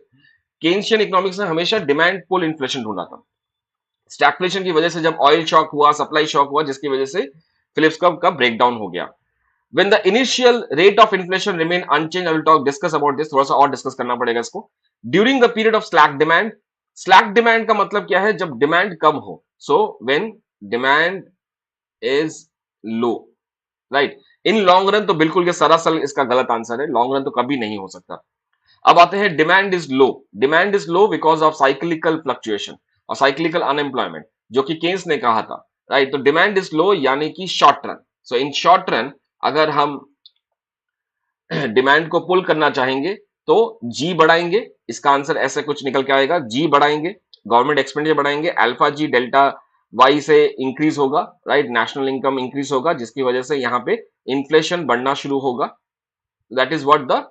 केन्शियन इकोनॉमिक्स ने हमेशा डिमांड पुल इन्फ्लेशन ढूंढा था. स्टैग्फ्लेशन की वजह से जब ऑयल शॉक हुआ, सप्लाई शॉक हुआ, जिसकी वजह से फिलिप्स कर्व का ब्रेकडाउन हो गया. When the initial rate of inflation remain unchanged, I will discuss about this, थोड़ा सा और डिस्कस करना पड़ेगा इसको. During the period of slack demand का मतलब क्या है? जब डिमांड कम हो. So when demand is low, right? In long run तो बिल्कुल ये सरासर इसका गलत आंसर है, लॉन्ग रन तो कभी नहीं हो सकता. अब आते हैं demand is low. Demand is low because of cyclical fluctuation और साइक्लिकल अनएम्प्लॉयमेंट, जो कि केन्स ने कहा था, राइट. तो डिमांड इज लो यानी कि short run. So in short run अगर हम डिमांड को पुल करना चाहेंगे तो जी बढ़ाएंगे, इसका आंसर ऐसे कुछ निकल के आएगा. जी बढ़ाएंगे, गवर्नमेंट एक्सपेंडिचर बढ़ाएंगे, अल्फा जी डेल्टा वाई से इंक्रीज होगा, राइट. नेशनल इनकम इंक्रीज होगा, जिसकी वजह से यहां पे इन्फ्लेशन बढ़ना शुरू होगा. That is what the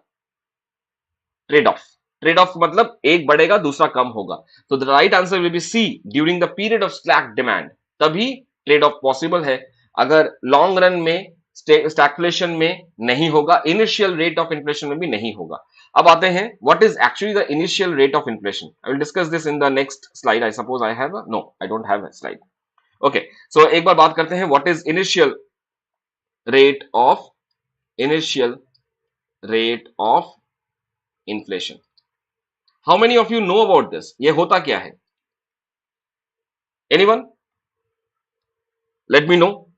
trade off. Trade off मतलब एक बढ़ेगा दूसरा कम होगा. तो the right answer will be C, during the period of slack demand, तभी ट्रेड ऑफ पॉसिबल है. अगर लॉन्ग रन में स्टैग्फ्लेशन में नहीं होगा, इनिशियल रेट ऑफ इन्फ्लेशन में भी नहीं होगा. अब आते हैं what is actually the initial rate of inflation. I will discuss this in the next slide. I suppose I have no, I don't have a slide. Okay, so एक बार बात करते हैं what is initial rate of inflation. How many of you know about this? ये होता क्या है? Anyone? Let me know.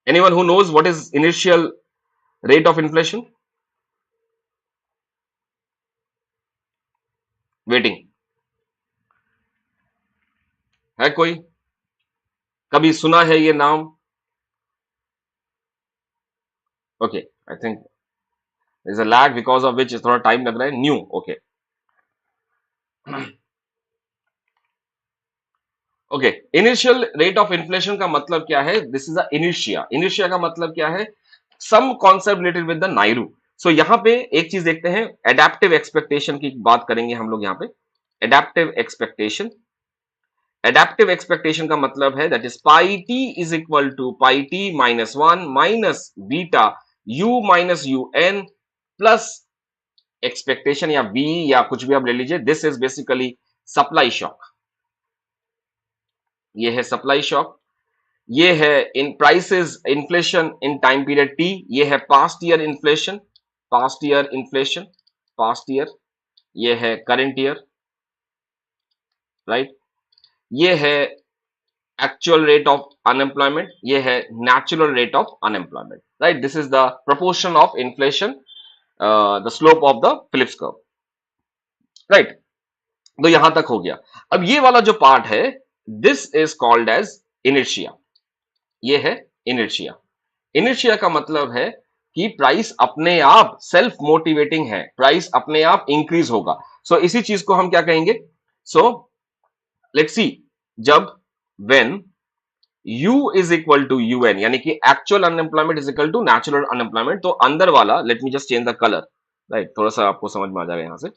Anyone who knows what is initial rate of inflation? Waiting. है कोई? कभी सुना है ये नाम? Okay, I think there's a lag because of which थोड़ा टाइम लग रहा है. New, okay. Okay, initial rate of inflation का मतलब क्या है? दिस इज अ इनिशिया. इनिशिया का मतलब क्या है? Some concept related with the NAIRU. So यहां पे एक चीज देखते हैं, एडेप्टिव एक्सपेक्टेशन की बात करेंगे हम लोग यहां पे. Adaptive expectation. एडेप्टिव एक्सपेक्टेशन का मतलब है that is pi T is equal to pi T minus one minus beta u minus u n plus expectation या वी या कुछ भी आप ले लीजिए. This is basically supply shock. ये है सप्लाई शॉक. ये है in prices inflation in time period t. ये है past year inflation, past year. ये है करंट ईयर, राइट. ये है एक्चुअल रेट ऑफ अनएम्प्लॉयमेंट, ये है natural rate of unemployment, right. This is the proportion of inflation, the slope of the Phillips curve, right. तो यहां तक हो गया. अब ये वाला जो पार्ट है, this is called as inertia. ये है इनर्शिया. इनर्शिया का मतलब है कि प्राइस अपने आप सेल्फ मोटिवेटिंग है, प्राइस अपने आप इंक्रीज होगा. सो इसी चीज को हम क्या कहेंगे? सो लेट्स सी, जब when U is equal to UN, यानी कि actual unemployment is equal to natural unemployment, तो अंदर वाला, let me just change the colour, right. थोड़ा सा आपको समझ में आ जाएगा यहां से.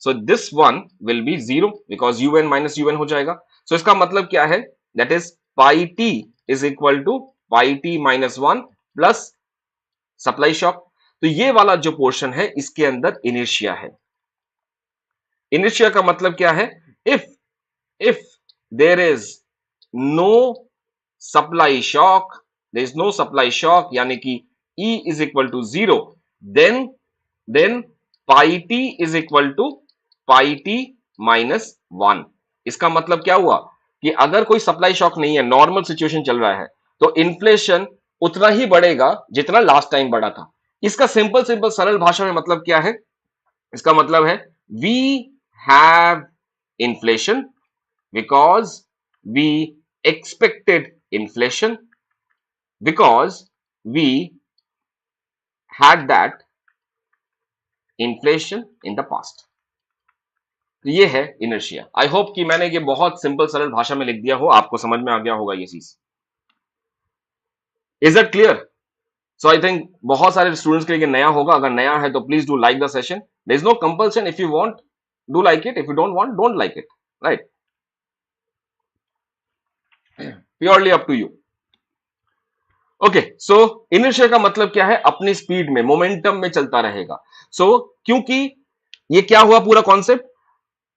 So this one will be zero because UN minus UN हो जाएगा. सो इसका मतलब क्या है? That is pi T is equal to pi T minus one plus supply shock. तो ये वाला जो पोर्शन है इसके अंदर इनिशिया है. इनिशिया का मतलब क्या है? if there is no supply shock, there is no supply shock, यानी कि E is equal to zero, then pi T is equal to pi T minus 1। इसका मतलब क्या हुआ कि अगर कोई सप्लाई शॉक नहीं है, नॉर्मल सिचुएशन चल रहा है, तो इन्फ्लेशन उतना ही बढ़ेगा जितना लास्ट टाइम बढ़ा था। इसका सिंपल सिंपल सरल भाषा में मतलब क्या है? इसका मतलब है we have inflation because we expected inflation because we had that inflation in the past. ये है इनर्शिया। आई होप कि मैंने ये बहुत सिंपल सरल भाषा में लिख दिया हो, आपको समझ में आ गया होगा ये चीज। Is that clear? So I think बहुत सारे स्टूडेंट्स के लिए नया होगा। अगर नया है तो please do like the session. There is no compulsion, if you want do like it, if you don't want don't like it, right? Purely up to you. Okay, so inertia का मतलब क्या है? अपनी स्पीड में, momentum में चलता रहेगा। सो क्योंकि ये क्या हुआ पूरा कॉन्सेप्ट,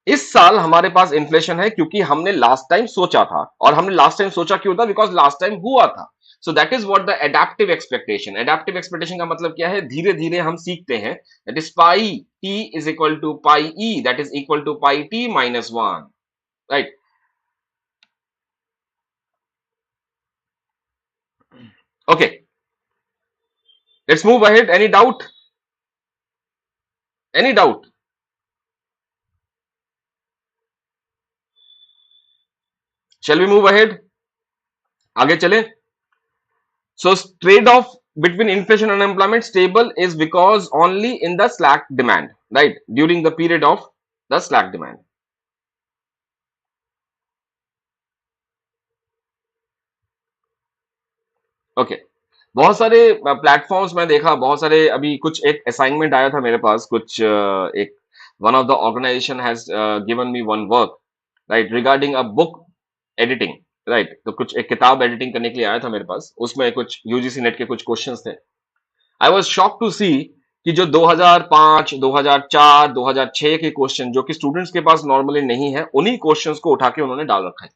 इस साल हमारे पास इन्फ्लेशन है क्योंकि हमने लास्ट टाइम सोचा था। और हमने लास्ट टाइम सोचा क्यों था? बिकॉज लास्ट टाइम हुआ था। So that is what the adaptive expectation. Adaptive expectation का मतलब क्या है? धीरे धीरे हम सीखते हैं। That is pi T is equal to pi e, that is equal to pi T minus 1, right? Okay, let's move ahead. Any doubt? Any doubt? Shall we move ahead? आगे चले। So trade-off between inflation and unemployment stable is because only in the slack demand, right? During the period of the slack demand. Okay. बहुत सारे platforms में देखा, बहुत सारे अभी कुछ एक असाइनमेंट आया था मेरे पास, कुछ एक one of the organization has given me one work, right, regarding a book editing, right? तो कुछ एक किताब एडिटिंग करने के लिए आया था मेरे पास, उसमें कुछ यूजीसी नेट के कुछ क्वेश्चंस थे। आई वॉज शॉक टू सी कि जो 2005, 2004, 2006 के क्वेश्चन जो कि स्टूडेंट्स के पास नॉर्मली नहीं है, उन्हीं क्वेश्चंस को उठा के उन्होंने डाल रखा है,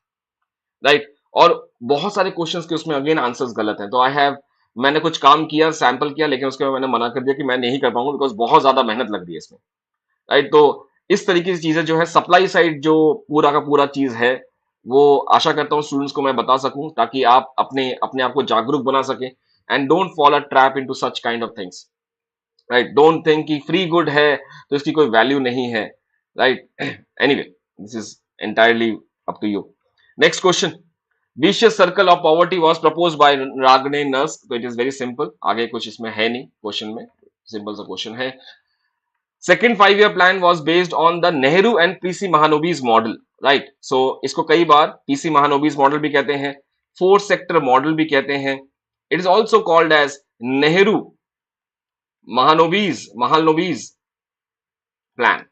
राइट? और बहुत सारे क्वेश्चंस के उसमें अगेन आंसर्स गलत हैं। तो आई हैव, मैंने कुछ काम किया, सैंपल किया, लेकिन उसके बाद मैंने मना कर दिया कि मैं नहीं कर पाऊंगा बिकॉज बहुत ज्यादा मेहनत लग रही है इसमें, राइट? तो इस तरीके की चीजें जो है, सप्लाई साइड जो पूरा का पूरा चीज है, वो आशा करता हूँ स्टूडेंट्स को मैं बता सकूं, ताकि आप अपने अपने आप को जागरूक बना सके। And don't follow a trap into such kind of things, right? Don't think कि फ्री गुड है तो इसकी कोई वैल्यू नहीं है, right? Anyway, this is entirely up to you. Next question, vicious circle of poverty was proposed by Ragnar Nurkse. तो it is very simple, आगे कुछ इसमें है नहीं क्वेश्चन में, सिंपल सा क्वेश्चन है। Second 5 year plan was based on the Nehru and PC Mahalanobis model, right? So इसको कई बार पीसी महानोबिस मॉडल भी कहते हैं, 4 सेक्टर मॉडल भी कहते हैं। It is also called as Nehru Mahalanobis plan,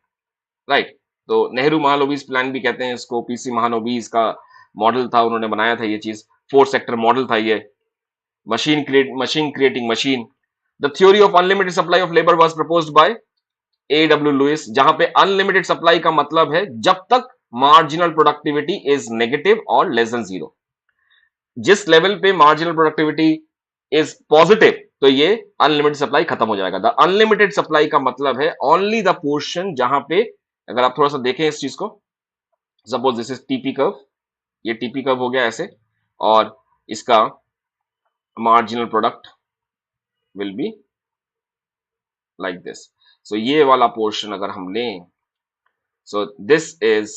right? तो नेहरू महानोबिस प्लान भी कहते हैं इसको, पीसी महानोबिस का मॉडल था, उन्होंने बनाया था ये चीज, 4 सेक्टर मॉडल था ये। Machine creating machine. The theory of unlimited supply of labour was proposed by A.W. Lewis, जहां पे अनलिमिटेड सप्लाई का मतलब है जब तक मार्जिनल प्रोडक्टिविटी इज नेगेटिव और लेस देन जीरो। जिस लेवल पे मार्जिनल प्रोडक्टिविटी इज पॉजिटिव, तो ये अनलिमिटेड सप्लाई खत्म हो जाएगा। द अनलिमिटेड सप्लाई का मतलब है ओनली द पोर्शन जहां पे, अगर आप थोड़ा सा देखें इस चीज को, suppose this is TP curve, ये टीपी कर्व हो गया ऐसे, और इसका marginal product will be like this. So ये वाला पोर्शन अगर हम लें, सो दिस इज,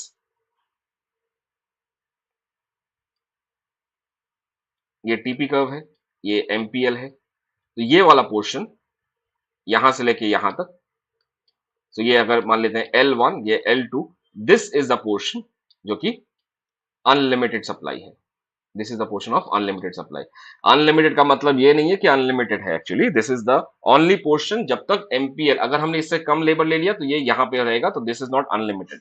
ये टीपी कर्व है, ये एमपीएल है, तो ये वाला पोर्शन यहां से लेके यहां तक, तो ये अगर मान लेते हैं L1, ये L2, this is the portion जो कि अनलिमिटेड सप्लाई है। This is the portion of unlimited supply. Unlimited का मतलब ये नहीं है कि अनलिमिटेड है, actually this is the only portion जब तक एमपीएल, अगर हमने इससे कम लेबर ले लिया तो ये यहां पे रहेगा, तो this is not unlimited,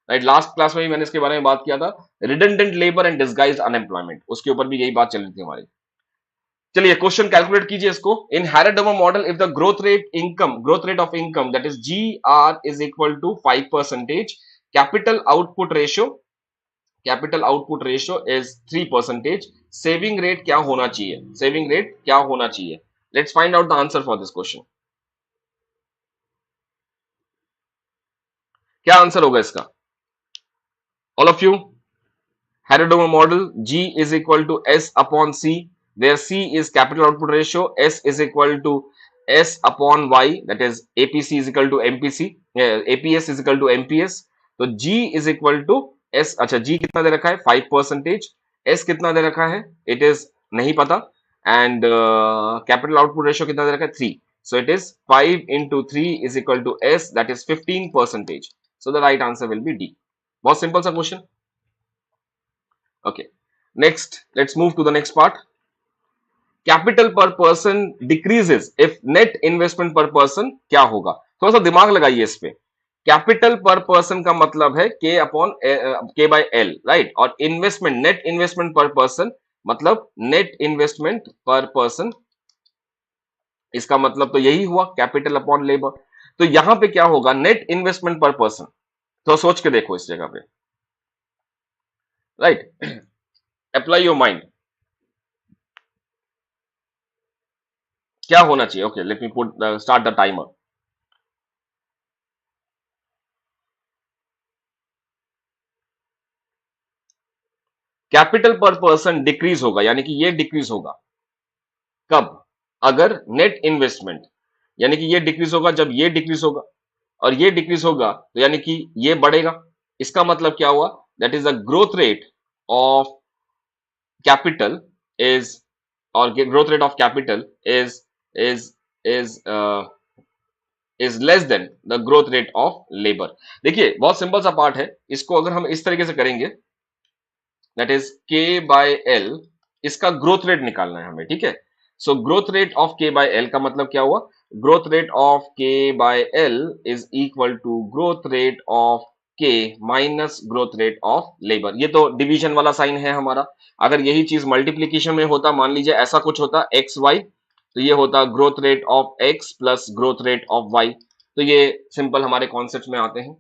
right? Last class में भी मैंने इसके बारे में बात किया था, redundant labour and disguised unemployment, उसके ऊपर भी यही बात चल रही थी हमारी। चलिए क्वेश्चन कैलकुलेट कीजिए इसको। In Harrod Domar model, if the growth rate of income that is GR is equal to 5%, capital output ratio is 3%, saving rate क्या होना चाहिए? सेविंग रेट क्या होना चाहिए? Let's find out the answer for this question. क्या answer होगा इसका? All of you, Harrod model, G is equal to S upon C, where C is capital output ratio, S is equal to S upon Y, that is APC is equal to MPC, APS is equal to MPS. तो G is equal to S, अच्छा G कितना दे रखा है 5%, S कितना दे रखा है it is नहीं पता, and capital output ratio कितना दे रखा है 3. So it is 5 into 3 is equal to S, that is 15%. So the right answer will be D. बहुत सिंपल सा question. Okay. Next, let's move to the next part. Capital per person decreases if net investment per person क्या होगा? थोड़ा सा दिमाग लगाइए इस पे. कैपिटल पर पर्सन का मतलब है K upon K by L, right? और investment, net investment per person मतलब नेट इन्वेस्टमेंट पर पर्सन, इसका मतलब तो यही हुआ कैपिटल अपॉन लेबर. तो यहां पे क्या होगा? Net investment per person. तो सोच के देखो इस जगह पे, राइट? Apply your mind. क्या होना चाहिए? Okay, let me put start the timer. Capital per person decrease होगा, यानी कि ये डिक्रीज होगा कब? अगर नेट इन्वेस्टमेंट, यानी कि ये डिक्रीज होगा जब ये डिक्रीज होगा, और ये डिक्रीज होगा तो यानी कि ये बढ़ेगा. इसका मतलब क्या हुआ? That is the growth rate of capital is, और growth rate of capital is is is is less than the growth rate of labour. देखिए बहुत सिंपल सा पार्ट है, इसको अगर हम इस तरीके से करेंगे, that is K by L, इसका ग्रोथ रेट निकालना है हमें, ठीक है? So growth rate of K by L का मतलब क्या हुआ? Growth rate of K by L is equal to growth rate of K minus growth rate of labour. ये तो डिवीजन वाला साइन है हमारा. अगर यही चीज मल्टीप्लीकेशन में होता, मान लीजिए ऐसा कुछ होता एक्स वाई, तो ये होता growth rate of x plus growth rate of y. तो ये सिंपल हमारे कॉन्सेप्ट में आते हैं.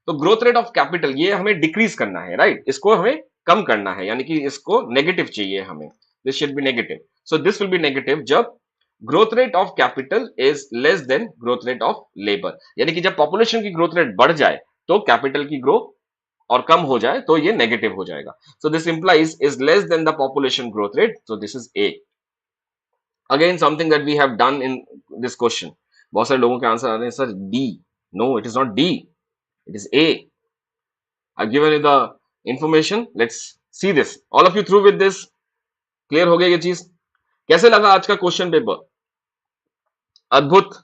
तो ग्रोथ रेट ऑफ कैपिटल ये हमें डिक्रीज करना है, राइट? इसको हमें कम करना है, यानी कि इसको नेगेटिव चाहिए हमें. This should be negative. So this will be negative जब growth rate of capital is less than growth rate of labour. यानी कि जब पॉपुलेशन की ग्रोथ रेट बढ़ जाए तो कैपिटल की ग्रोथ, और कम हो जाए तो ये नेगेटिव हो जाएगा. So this implies is less than the population growth rate. So this is A. Again something that we have done in this question. बहुत सारे लोगों के आंसर आ रहे हैं sir D. No, it is not D, it is A. I've given you the information. Let's see this. All of you through with this? Clear हो गया ये चीज? कैसे लगा आज का क्वेश्चन पेपर? अद्भुत,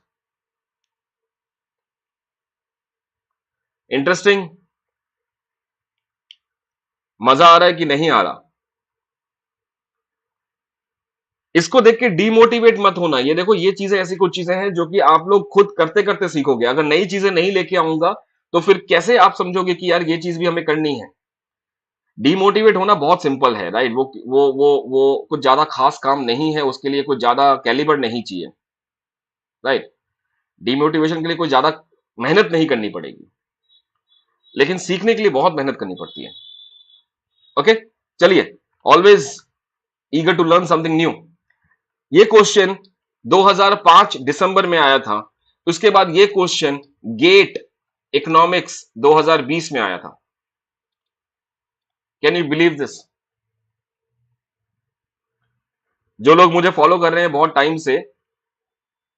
इंटरेस्टिंग, मजा आ रहा है कि नहीं आ रहा? इसको देख के डीमोटिवेट मत होना. ये देखो, ये चीजें ऐसी कुछ चीजें हैं जो कि आप लोग खुद करते करते सीखोगे. अगर नई चीजें नहीं लेके आऊंगा तो फिर कैसे आप समझोगे कि यार ये चीज भी हमें करनी है? डीमोटिवेट होना बहुत सिंपल है, राइट? वो कुछ ज्यादा खास काम नहीं है, उसके लिए कुछ ज्यादा कैलिबर नहीं चाहिए, राइट? डीमोटिवेशन के लिए कोई ज्यादा मेहनत नहीं करनी पड़ेगी, लेकिन सीखने के लिए बहुत मेहनत करनी पड़ती है. ओके, चलिए. Always eager to learn something new. ये क्वेश्चन 2005 दिसंबर में आया था. उसके बाद ये क्वेश्चन गेट इकोनॉमिक्स 2020 में आया था. Can you believe this? जो लोग मुझे फॉलो कर रहे हैं बहुत टाइम से,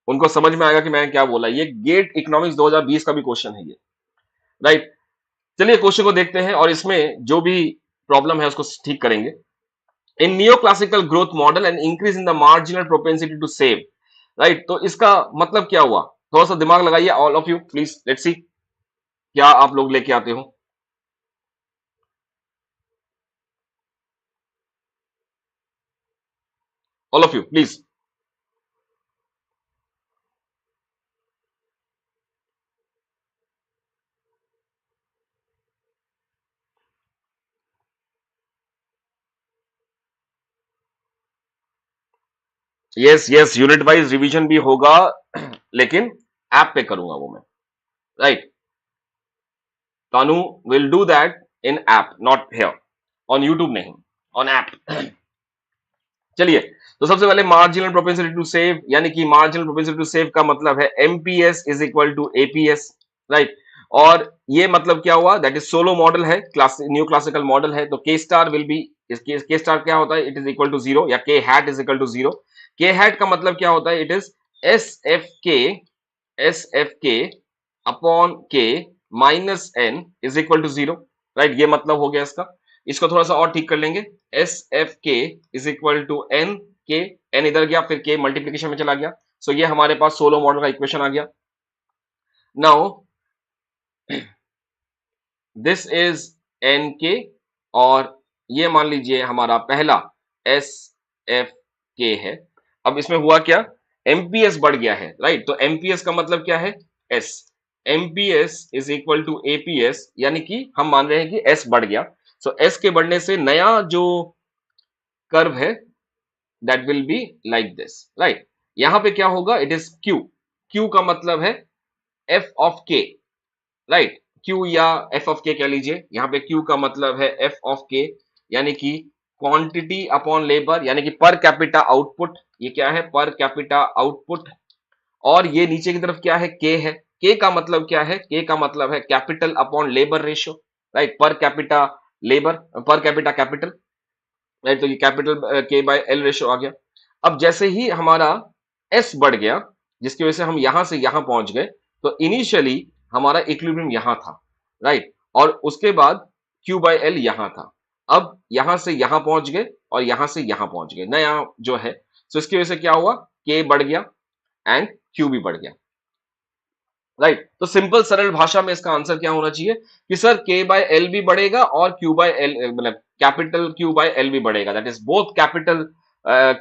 उनको समझ में आएगा कि मैं क्या बोला. ये गेट इकोनॉमिक्स 2020 का भी क्वेश्चन है ये, राइट? चलिए क्वेश्चन को देखते हैं और इसमें जो भी प्रॉब्लम है उसको ठीक करेंगे. In neo classical growth model and increase in the marginal propensity to save, right? तो इसका मतलब क्या हुआ? थोड़ा सा दिमाग लगाइए all of you please. Let's see क्या आप लोग लेके आते हो. All of you please. Yes yes, unit wise revision भी होगा, लेकिन ऐप पे करूंगा वो मैं, right? Tanu will do that in app, not here on YouTube, नहीं, ऑन ऐप. चलिए, तो सबसे पहले मार्जिनल प्रोपेंसिटी टू सेव, यानी कि मार्जिनल प्रोपेंसिटी टू सेव का मतलब है MPS is equal to APS, right? और ये मतलब क्या हुआ, दैट इज सोलो मॉडल है, क्लास न्यू क्लासिकल मॉडल है, तो K star will be, K star क्या होता है, इट इज इक्वल टू 0 या के हैट इज इक्वल टू 0। के हैट का मतलब क्या होता है, it is S F K upon K minus N is equal to 0, right, ये मतलब हो गया इसका। इसको थोड़ा सा और ठीक कर लेंगे, एस एफ के इज इक्वल टू एन के, एन इधर गया फिर के मल्टीप्लीकेशन में चला गया, सो ये हमारे पास सोलो मॉडल का इक्वेशन आ गया। नाउ दिस इज एन के, और ये मान लीजिए हमारा पहला एस एफ के है। अब इसमें हुआ क्या, एमपीएस बढ़ गया है, राइट, तो एमपीएस का मतलब क्या है, S, MPS is equal to APS, यानी कि हम मान रहे हैं कि एस बढ़ गया, सो एस के बढ़ने से नया जो कर्व है that will be like this, right. यहां पे क्या होगा, इट इज क्यू, क्यू का मतलब है एफ ऑफ के, राइट, क्यू या एफ ऑफ के कह लीजिए, यहां पे क्यू का मतलब है एफ ऑफ के, यानी कि क्वांटिटी अपॉन लेबर, यानी कि पर कैपिटा आउटपुट, ये क्या है, पर कैपिटा आउटपुट। और ये नीचे की तरफ क्या है, के है, के का मतलब क्या है, के का मतलब है capital upon labour ratio, right, per capita labour, per capita capital, right, तो ये कैपिटल के बाय एल रेशियो आ गया। अब जैसे ही हमारा एस बढ़ गया, जिसकी वजह से हम यहां से यहां पहुंच गए, तो इनिशियली हमारा इक्विलिब्रियम यहां था, राइट, और उसके बाद क्यू बाय एल यहां था। अब यहां से यहां पहुंच गए और यहां से यहां पहुंच गए, नया जो है, तो इसकी वजह से क्या हुआ, के बढ़ गया एंड क्यू भी बढ़ गया, राइट। तो सिंपल सरल भाषा में इसका आंसर क्या होना चाहिए कि सर के बाय एल भी बढ़ेगा और क्यू बाय एल, मतलब कैपिटल क्यू बाय एल भी बढ़ेगा, that is both capital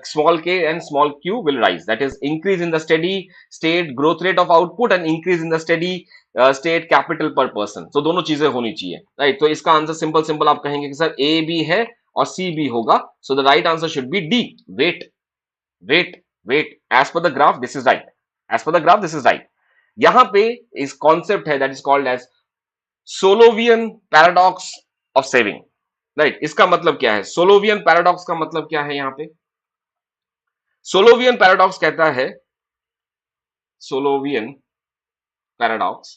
small K and small Q will rise, that is increase in the steady state growth rate of output and increase in the steady state capital per person, तो दोनों चीजें होनी चाहिए, right. तो इसका answer simple simple आप कहेंगे कि सर ए भी है और सी भी होगा, so the right answer should be D, wait, wait, wait, as per the graph this is right, as per the graph this is right. यहां पे इस कॉन्सेप्ट है that is called as Solovian paradox of saving, right. इसका मतलब क्या है, सोलोवियन paradox का मतलब क्या है, यहां पे सोलोवियन पैराडॉक्स कहता है, सोलोवियन पैराडॉक्स,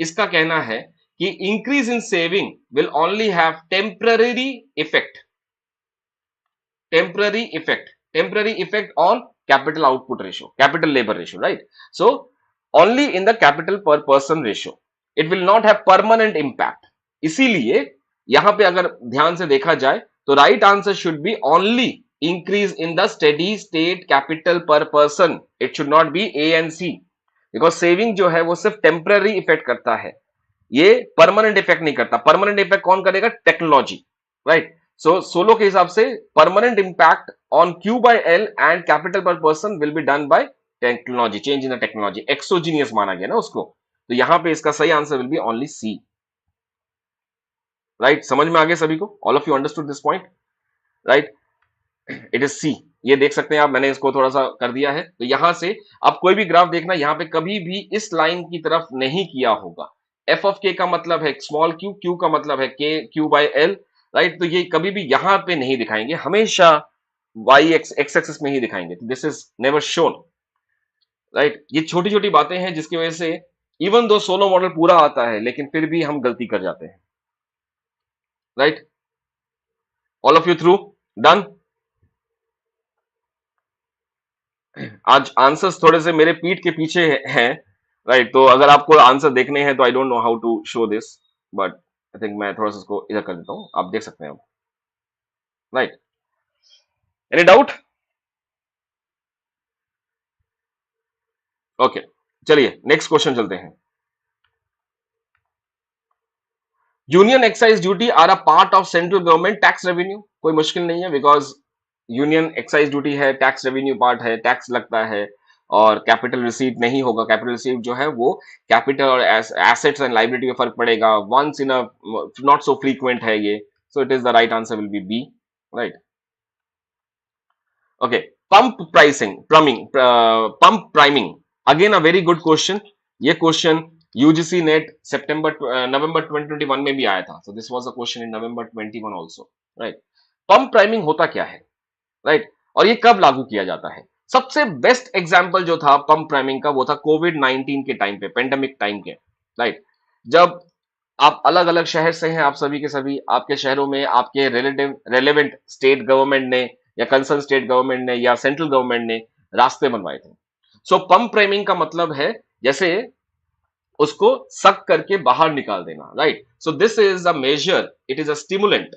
इसका कहना है कि increase in saving will only have temporary effect, temporary effect, temporary effect on capital output ratio, capital labour ratio, right, so only in the capital per person ratio, it will not have permanent impact. इसीलिए यहां पे अगर ध्यान से देखा जाए तो right answer should be only increase in the steady state capital per person, it should not be A and C, because saving जो है वो सिर्फ टेम्पररी इफेक्ट करता है, ये परमानेंट इफेक्ट नहीं करता। परमानेंट इफेक्ट कौन करेगा, टेक्नोलॉजी, राइट। सो सोलो के हिसाब से permanent impact on Q by L and capital per person will be done by technology, change in the technology, exogenous माना गया ना उसको, तो यहां पे इसका सही answer will be only C, right. समझ में आ गया सभी को, all of you understood this point, right, it is C, ये देख सकते हैं आप, मैंने इसको थोड़ा सा कर दिया है। तो यहां से आप कोई भी ग्राफ देखना, यहां पे कभी भी इस लाइन की तरफ नहीं किया होगा। एफ ऑफ के का मतलब है स्मॉल क्यू, क्यू का मतलब है के क्यू बाय एल, राइट, तो ये कभी भी यहां पे नहीं दिखाएंगे, हमेशा वाई एक्स एक्सेस में ही दिखाएंगे, this is never shown, right. ये छोटी छोटी बातें हैं जिसकी वजह से इवन दो सोलो मॉडल पूरा आता है लेकिन फिर भी हम गलती कर जाते हैं, right, all of you through, done. आज आंसर्स थोड़े से मेरे पीठ के पीछे हैं, राइट, तो अगर आपको आंसर देखने हैं तो I don't know how to show this, but I think मैं थोड़ा सा इसको इधर कर देता हूं, आप देख सकते हैं, राइट, एनी डाउट, ओके, चलिए नेक्स्ट क्वेश्चन चलते हैं। Union excise duty are a part of central government tax revenue, कोई मुश्किल नहीं है, बिकॉज यूनियन एक्साइज ड्यूटी है, टैक्स रेवेन्यू पार्ट है, टैक्स लगता है, और कैपिटल रिसीट नहीं होगा, कैपिटल रिसीट जो है वो कैपिटल और एसेट्स एंड लाइबिलिटी में फर्क पड़ेगा, once in a not so frequent है ये, so it is the right answer will be B, right, okay. Pump pricing, pump priming, again a very good question, ये क्वेश्चन यूजीसी नेट सितंबर नवंबर 2021 में भी आया था, so this was a question in November 21 also, right. Pump priming होता क्या है, राइट, और ये कब लागू किया जाता है। सबसे बेस्ट एग्जांपल जो था पंप प्राइमिंग का वो था कोविड 19 के टाइम पे, पेंडेमिक टाइम के, राइट। जब आप अलग अलग शहर से हैं, आप सभी के सभी, आपके शहरों में आपके रेलेवेंट स्टेट गवर्नमेंट ने या कंसर्न स्टेट गवर्नमेंट ने या सेंट्रल गवर्नमेंट ने रास्ते बनवाए थे। सो पंप प्राइमिंग का मतलब है जैसे उसको सक करके बाहर निकाल देना, right. So this is a major, it is a stimulant.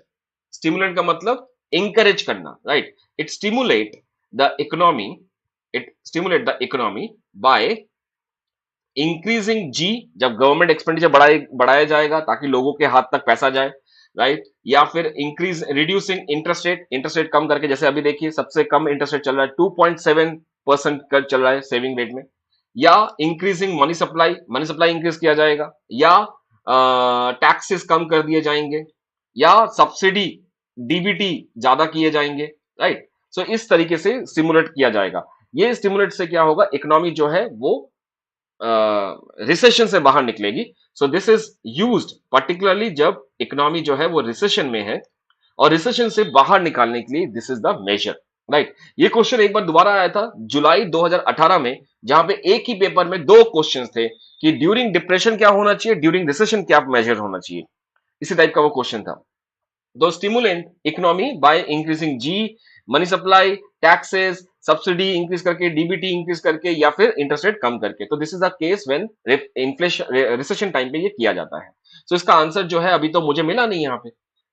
Stimulant का मतलब इंकरेज करना, right. It stimulate the economy, it stimulate the economy by increasing G, जब गवर्नमेंट एक्सपेंडिचर बढ़ाया जाएगा ताकि लोगों के हाथ तक पैसा जाए, राइट। या फिर increase reducing interest rate, interest rate कम करके, जैसे अभी देखिए सबसे कम इंटरेस्ट रेट चल रहा है 2.7% का चल रहा है सेविंग रेट में। या increasing money supply, money supply increase किया जाएगा। या टैक्सेस कम कर दिए जाएंगे। या सब्सिडी डीबीटी ज्यादा किए जाएंगे, राइट। सो इस तरीके से स्टिमुलेट किया जाएगा। ये स्टिमुलेट से क्या होगा, इकोनॉमी जो है वो रिसेशन से बाहर निकलेगी। सो दिस इज यूज्ड पर्टिकुलरली जब इकोनॉमी जो है वो रिसेशन में है, और रिसेशन से बाहर निकालने के लिए this is the major, right. ये क्वेश्चन एक बार दोबारा आया था जुलाई 2018 में, जहां पे एक ही पेपर में दो क्वेश्चंस थे कि ड्यूरिंग डिप्रेशन क्या होना चाहिए, ड्यूरिंग रिसेशन क्या मेजर होना चाहिए। इसी टाइप का वो क्वेश्चन था। To stimulant economy by increasing G, money supply, taxes, subsidy increase करके, डीबीटी इंक्रीज करके, या फिर इंटरेस्ट रेट कम करके। तो this is the case when inflation recession time पे ये किया जाता है। सो इसका आंसर जो है अभी तो मुझे मिला नहीं यहाँ पे।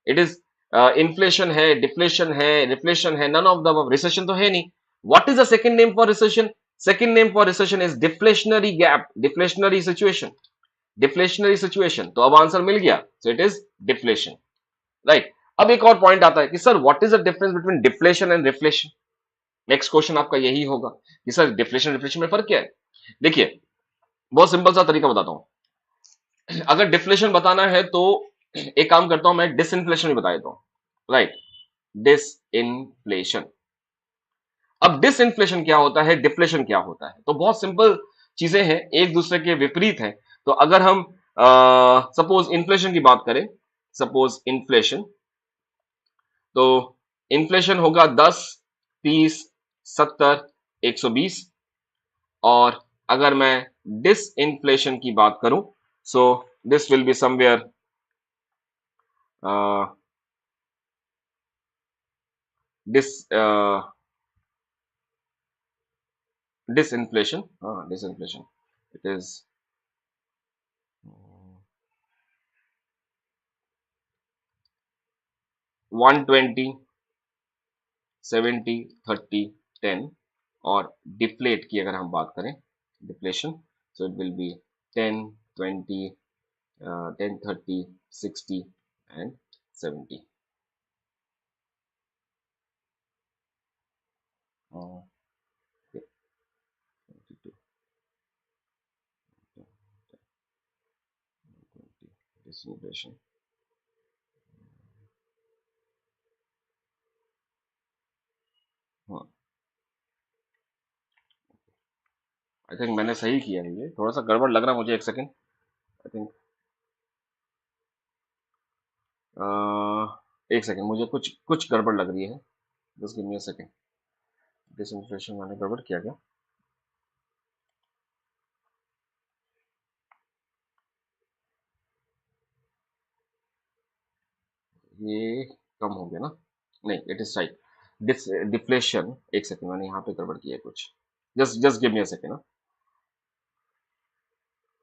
इट इज इन्फ्लेशन है, डिफ्लेशन है, रिफ्लेशन है, none of the above. Recession तो है नहीं। What is the second name for recession? Second name for recession is deflationary gap, deflationary situation, deflationary situation. तो अब आंसर मिल गया, so it is deflation, right. अब एक और पॉइंट आता है कि sir what is the difference between deflation and reflation. Next question आपका यही होगा कि सर डिफ्लेशन रिफ्लेशन में फर्क क्या है। देखिए, बहुत सिंपल सा तरीका बताता हूं। अगर डिफ्लेशन बताना है तो एक काम करता हूं, मैं डिसइंफ्लेशन भी बता देता हूं, राइट। डिसइंफ्लेशन। अब डिसइंफ्लेशन क्या होता है, डिफ्लेशन क्या होता है, तो बहुत सिंपल चीजें हैं, एक दूसरे के विपरीत है। तो अगर हम सपोज इन्फ्लेशन की बात करें, सपोज इन्फ्लेशन, तो इन्फ्लेशन होगा 10, 30, 70, 120। और अगर मैं डिस इन्फ्लेशन की बात करूं, so this will be somewhere dis disinflation, हाँ डिस इन्फ्लेशन, इट इज 120, 70, 30, 10। और डिफ्लेट की अगर हम बात करें, deflation, so it will B 10, 20, 10, 30, 60 and 70। डिसइंफ्लेशन, हाँ आई थिंक मैंने सही किया है। ये थोड़ा सा गड़बड़ लग रहा है मुझे, एक सेकेंड। आई थिंक एक सेकेंड, मुझे कुछ कुछ गड़बड़ लग रही है। Just give me a second. Disinflation मैंने गड़बड़ किया क्या? ये कम हो गया ना? नहीं, इट इज राइट। डिफ्लेशन, एक सेकेंड, मैंने यहाँ पे गड़बड़ किया है कुछ। Just just give me a second ना।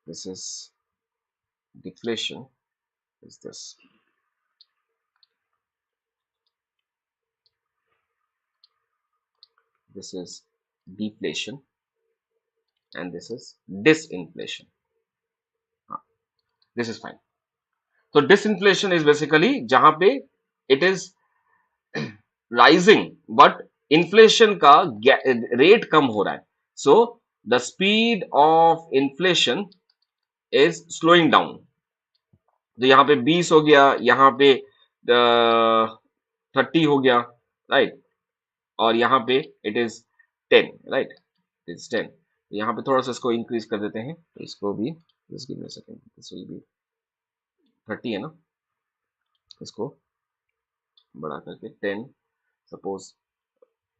This is deflation, is this, this is deflation, and this is disinflation. This is fine. So disinflation is basically जहां पे it is rising but inflation का रेट कम हो रहा है. So the speed of inflation is slowing down. तो यहाँ पे 20 हो गया, यहाँ पे 30 हो गया, राइट। और यहाँ पे it is 10, right, it is 10। यहाँ पे थोड़ा सा इसको इंक्रीज कर देते हैं, तो इसको भी just give me a second, this will B 30 है ना, इसको बढ़ा करके 10, सपोज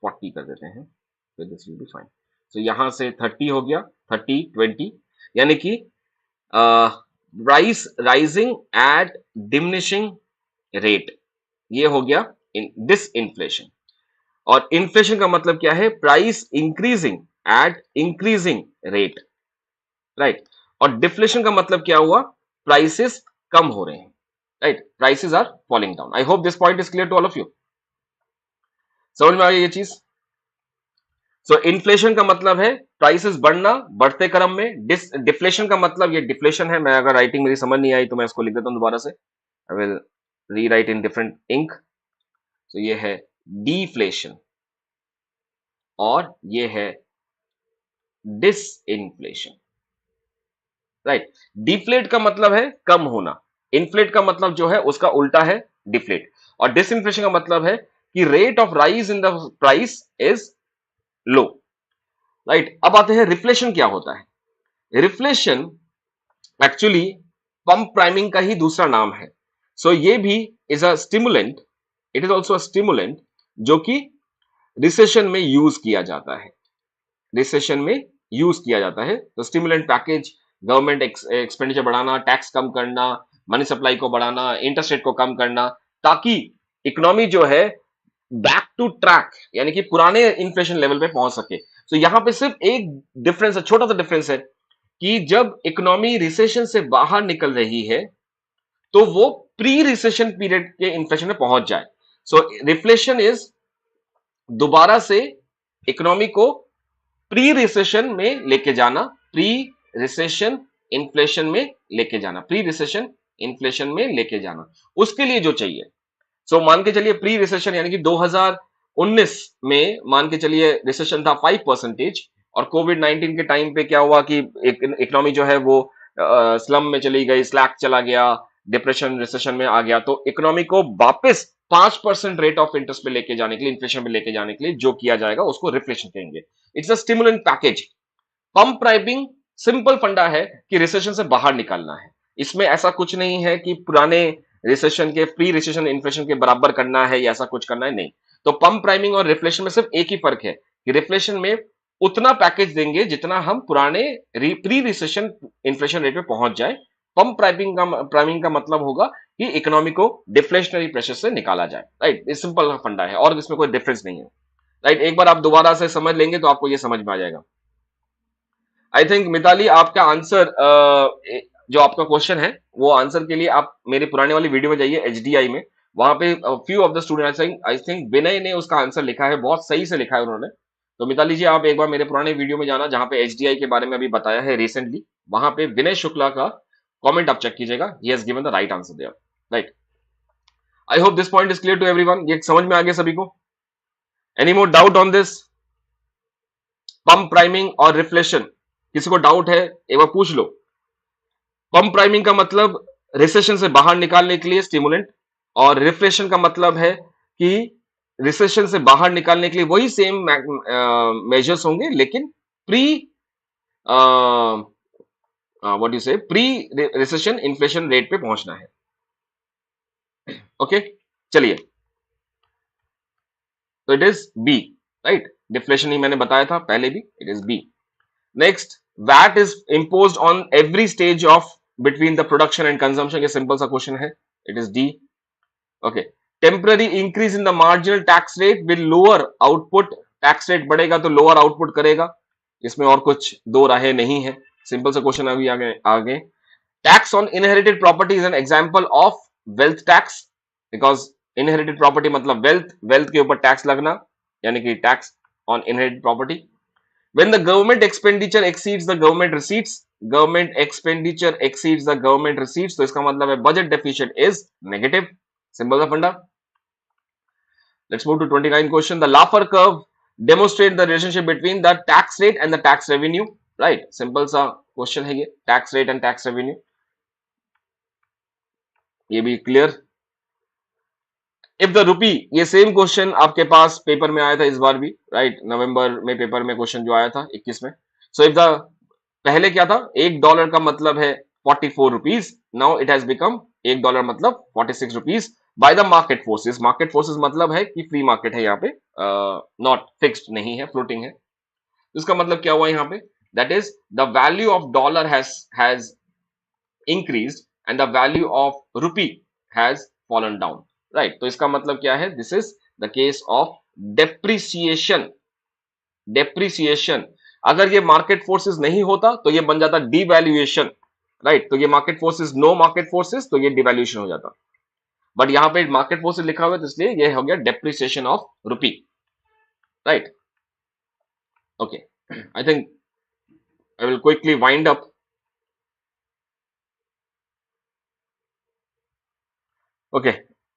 40 कर देते हैं, तो दिस विल बी फाइन। तो यहाँ से 30 हो गया, 30, 20, यानी कि price rising at diminishing rate, ये हो गया डिसइंफ्लेशन। और इन्फ्लेशन का मतलब क्या है? Price increasing at increasing rate, right. और डिफ्लेशन का मतलब क्या हुआ? प्राइसेस कम हो रहे हैं, right, prices are falling down. I hope this point is clear to all of you. समझ में आ गई ये चीज? सो इन्फ्लेशन का मतलब है प्राइसेस बढ़ना, बढ़ते क्रम में। डिफ्लेशन का मतलब, ये डिफ्लेशन है, मैं अगर राइटिंग मेरी समझ नहीं आई तो मैं इसको लिख देता हूं दोबारा से। I will rewrite in different ink. तो ये है डीफ्लेशन और ये है डिसइन्फ्लेशन, राइट। डिफ्लेट का मतलब है कम होना, इन्फ्लेट का मतलब जो है उसका उल्टा है डिफ्लेट। और डिसइन्फ्लेशन का मतलब है कि rate of rise in the price is low, right. अब आते हैं रिफ्लेशन क्या होता है। रिफ्लेशन एक्चुअली पंप प्राइमिंग का ही दूसरा नाम है। सो ये भी is a stimulant, it is also a stimulant जो कि रिसेशन में यूज किया जाता है, रिसेशन में यूज किया जाता है। तो स्टिमुलेंट पैकेज, गवर्नमेंट एक्सपेंडिचर बढ़ाना, टैक्स कम करना, मनी सप्लाई को बढ़ाना, इंटरेस्ट रेट को कम करना, ताकि इकोनॉमी जो है बैक टू ट्रैक, यानी कि पुराने इन्फ्लेशन लेवल पे पहुंच सके। तो यहां पे सिर्फ एक डिफरेंस है, छोटा सा डिफरेंस है, कि जब इकोनॉमी रिसेशन से बाहर निकल रही है तो वो प्री रिसेशन पीरियड के इन्फ्लेशन में पहुंच जाए। सो रिफ्लेशन इज दोबारा से इकोनॉमी को प्री रिसेशन में लेके जाना, प्री रिसेशन इन्फ्लेशन में लेके जाना, प्री रिसेशन इन्फ्लेशन में लेके जाना, उसके लिए जो चाहिए। सो मान के चलिए प्री रिसेशन यानी कि 2019 में मान के चलिए रिसेशन था 5%, और कोविड 19 के टाइम पे क्या हुआ कि इकोनॉमी जो है वो स्लम में चली गई, स्लैक चला गया, डिप्रेशन रिसेशन में आ गया। तो इकोनॉमी को वापस 5% रेट ऑफ इंटरेस्ट पे लेके जाने के लिए, इन्फ्लेशन पे लेके जाने के लिए जो किया जाएगा उसको रिफ्लेशन कहेंगे। It's a stimulant package. Pump priming simple फंडा है कि रिसेशन से बाहर निकालना है। इसमें ऐसा कुछ नहीं है कि पुराने रिसेशन के, प्री रिसेशन इन्फ्लेशन के बराबर करना है या ऐसा कुछ करना है, नहीं। तो पंप प्राइमिंग और रिफ्लेशन में सिर्फ एक ही फर्क है कि रिफ्लेशन में उतना पैकेज देंगे जितना हम पुराने प्री रिसेशन इन्फ्लेशन रेट पे पहुंच जाए। पंप प्राइमिंग का मतलब होगा कि इकोनॉमी को डिफ्लेशनरी प्रेशर से निकाला जाए, राइट। ये सिंपल फंडा है और इसमें कोई डिफरेंस नहीं है, राइट। एक बार आप दोबारा से समझ लेंगे तो आपको ये समझ में आ जाएगा। आई थिंक मिताली आपका आंसर, जो आपका क्वेश्चन है वो आंसर के लिए आप मेरे पुराने वाली वीडियो में जाइए एचडीआई में, वहां पे few of the student I think Vinay ने उसका आंसर लिखा है, बहुत सही से लिखा है उन्होंने। तो मिताली जी आप एक बार मेरे पुराने वीडियो में जाना जहां पे एचडीआई के बारे में अभी बताया है रिसेंटली, वहां पे विनय शुक्ला का कमेंट आप चेक कीजिएगा, he has given the right answer there, right. I hope this point is clear to everyone, ये समझ में आ गया सभी को? Any more doubt on this pump priming और रिफ्लेशन? किसी को डाउट है एक बार पूछ लो। पंप प्राइमिंग का मतलब रिसेशन से बाहर निकालने के लिए स्टिमुलेंट, और रिफ्लेशन का मतलब है कि रिसेशन से बाहर निकालने के लिए वही सेम मेजर्स होंगे लेकिन pre what you say pre recession inflation rate पे पहुंचना है। ओके चलिए, तो it is B, right. Deflation ही मैंने बताया था पहले भी, it is B. Next, VAT is imposed on every stage of between the production and consumption, ये सिंपल सा क्वेश्चन है, it is D. Okay, temporary increase in the marginal tax rate will lower output, tax rate बढ़ेगा तो lower output करेगा, इसमें और कुछ दो राहें नहीं है, सिंपल सा क्वेश्चन अभी आगे। Tax on inherited property is an example of wealth tax, because inherited property मतलब वेल्थ, वेल्थ के ऊपर टैक्स लगना, यानी कि tax on inherited property. When the government expenditure exceeds the government receipts, government expenditure exceeds the government receipts, तो इसका मतलब है budget deficit is negative, simple सा फंडा। Let's move to 29 question. The Laffer curve demonstrate the relationship between the tax rate and the tax revenue, right? Simple सा question है ये, tax rate and tax revenue, ये भी clear। If the rupee, ये same question आपके पास paper में आया था इस बार भी, राइट, नवंबर में पेपर में क्वेश्चन जो आया था 21 में। सो इफ द, पहले क्या था, $1 का मतलब है 44 rupees, now it has become $1 मतलब 46 rupees by the market forces. Market forces मतलब है कि फ्री मार्केट है यहाँ पे, नॉट फिक्स्ड नहीं है, फ्लोटिंग है। इसका मतलब क्या हुआ यहाँ पे, that is the value of dollar has increased and the value of rupee has fallen down, right? तो इसका मतलब क्या है? This is the case of depreciation. अगर ये मार्केट फोर्सेस नहीं होता तो ये बन जाता डिवैल्यूएशन, राइट? तो ये market forces, no market forces, तो ये डिवैल्यूएशन हो जाता। बट यहां पे मार्केट फोर्सेस लिखा हुआ है तो इसलिए ये हो गया depreciation of rupee, right? Okay, I think I will quickly wind up. Okay.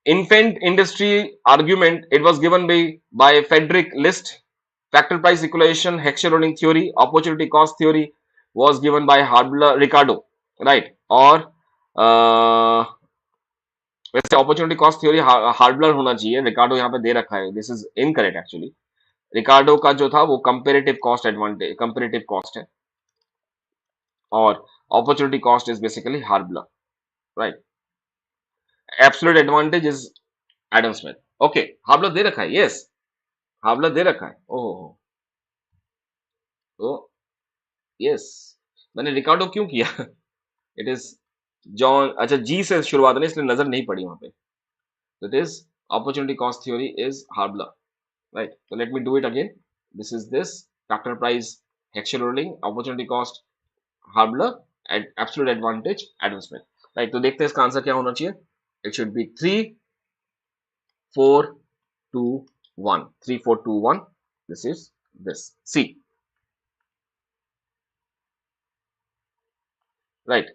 Infant industry argument, it was given by Frederick List. Factor price equalization, Heckscher rolling theory, opportunity cost theory was given by Harbler Ricardo, right? और वैसे opportunity cost theory हार्बलर होना चाहिए, रिकार्डो यहाँ पे दे रखा है. This is incorrect actually. Ricardo का जो था वो comparative cost advantage, comparative cost है, और opportunity cost is basically Haberler, right? Absolute advantage is Adam Smith. Okay, Haberler दे रखा है, यस, हार्बलर दे रखा है. ओह, तो यस, मैंने रिकार्डो क्यों किया? इट इज जॉन, अच्छा जी से शुरुआत है इसलिए नजर नहीं पड़ी वहां पे. It is opportunity cost theory is Haberler, right? तो let me do it again. This is this factor price Heckscher Ohlin, opportunity cost Haberler, at absolute advantage Adam Smith, right? तो देखते हैं इसका आंसर क्या होना चाहिए. It should be 3 4 2 1. 3 4 2 1. This is this C, right?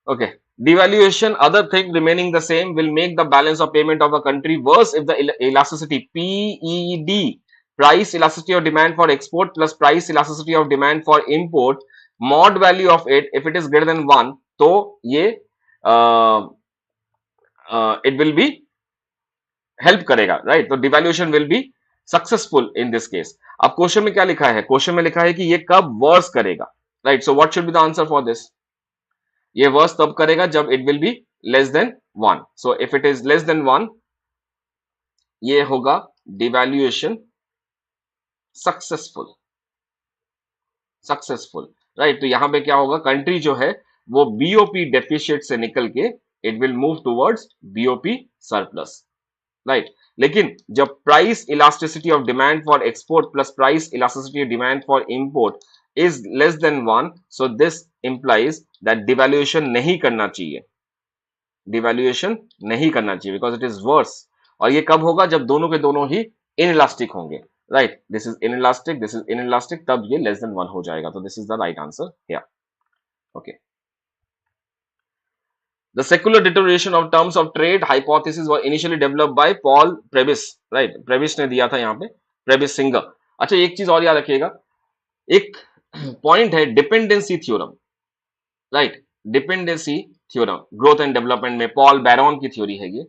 Okay. Devaluation, other thing remaining the same, will make the balance of payment of a country worse if the elasticity PED, price elasticity of demand for export plus price elasticity of demand for import, mod value of it, if it is greater than 1, तो ये it will be help करेगा, right? तो devaluation will be successful in this case. अब question में क्या लिखा है? Question में लिखा है कि ये कब वर्स करेगा, right? So what should be the answer for this? ये वर्स तब करेगा जब it will be less than 1. So if it is less then 1, ये होगा डिवैल्यूएशन सक्सेसफुल, सक्सेसफुल, राइट? तो यहां पे क्या होगा? कंट्री जो है वो बीओपी डेफिशिएट से निकल के it will move towards BOP surplus, right? लेकिन जब price elasticity of demand for export plus price elasticity of demand for import is less then 1, so this implies that devaluation नहीं करना चाहिए, डिवैल्यूएशन नहीं करना चाहिए, बिकॉज इट इज वर्स. और ये कब होगा? जब दोनों के दोनों ही इनइलास्टिक होंगे, right? This is inelastic, this is inelastic, तब ये लेस देन 1 हो जाएगा. तो this is the right answer here. Okay. The secular deterioration of terms of trade hypothesis was initially developed by Paul Prebys, right? Prebys ने दिया था यहाँ पे, Prebys सिंगर. अच्छा, एक चीज और याद रखिएगा, एक पॉइंट है dependency theorem, right? Dependency theorem growth and development में पॉल बैरॉन की थ्योरी है ये,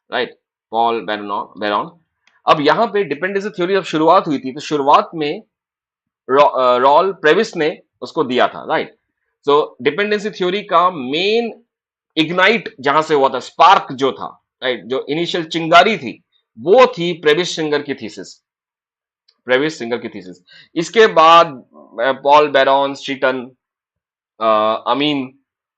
राइट? Paul baron. अब यहाँ पे डिपेंडेंसी थ्योरी जब शुरुआत हुई थी तो शुरुआत में रॉल प्रेविस ने उसको दिया था, राइट? सो डिपेंडेंसी थ्योरी का मेन इग्नाइट जहां से हुआ था, स्पार्क जो था, राइट, जो इनिशियल चिंगारी थी, वो थी प्रेविस सिंगर की थीसिस, प्रेविस सिंगर की थीसिस. इसके बाद पॉल बैरॉन, स्ट्रीटन, अमीन,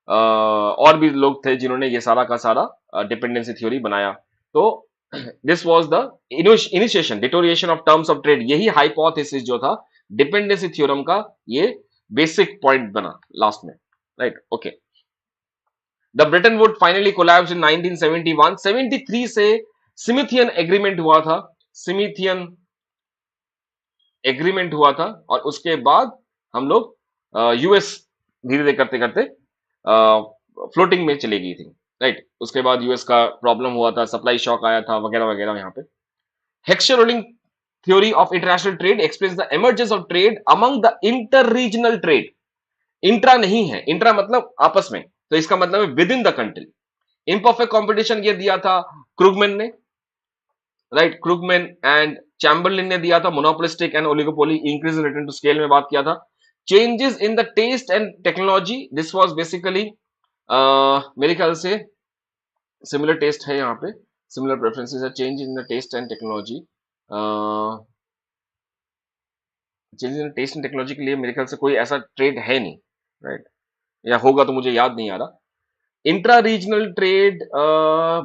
और भी लोग थे जिन्होंने ये सारा का सारा डिपेंडेंसी थ्योरी बनाया. तो this was the initiation deterioration of terms of trade. यही हाइपोथेसिस जो था डिपेंडेंसी थ्योरम का, ये बेसिक पॉइंट बना लास्ट में, right? Okay. The Britain would finally collapse इन 1971. 73 से सिमिथियन एग्रीमेंट हुआ था, सिमिथियन एग्रीमेंट हुआ था, और उसके बाद हम लोग यूएस धीरे धीरे करते करते फ्लोटिंग में चली गई थी, राइट? उसके बाद यूएस का प्रॉब्लम हुआ था, सप्लाई शॉक आया था, वगैरह वगैरह. यहाँ पे Heckscher rolling theory of international trade explains the emergence of trade among the inter regional trade. Intra नहीं है, इंट्रा मतलब आपस में, तो इसका मतलब है with in the country. Imperfect competition ये दिया था क्रुगमैन ने, राइट? क्रुगमैन एंड चैम्बरलिन ने दिया था. Monopolistic and oligopoly, increase in return to scale में बात किया था. Changes in the taste and technology, this was basically मेरे ख्याल से सिमिलर टेस्ट है यहाँ पे, सिमिलर प्रेफरेंसेस है. Change in the taste and technology, change in taste and technology के लिए मेरे ख्याल से कोई ऐसा ट्रेड है नहीं, राइट? या होगा तो मुझे याद नहीं आ रहा। Intra regional trade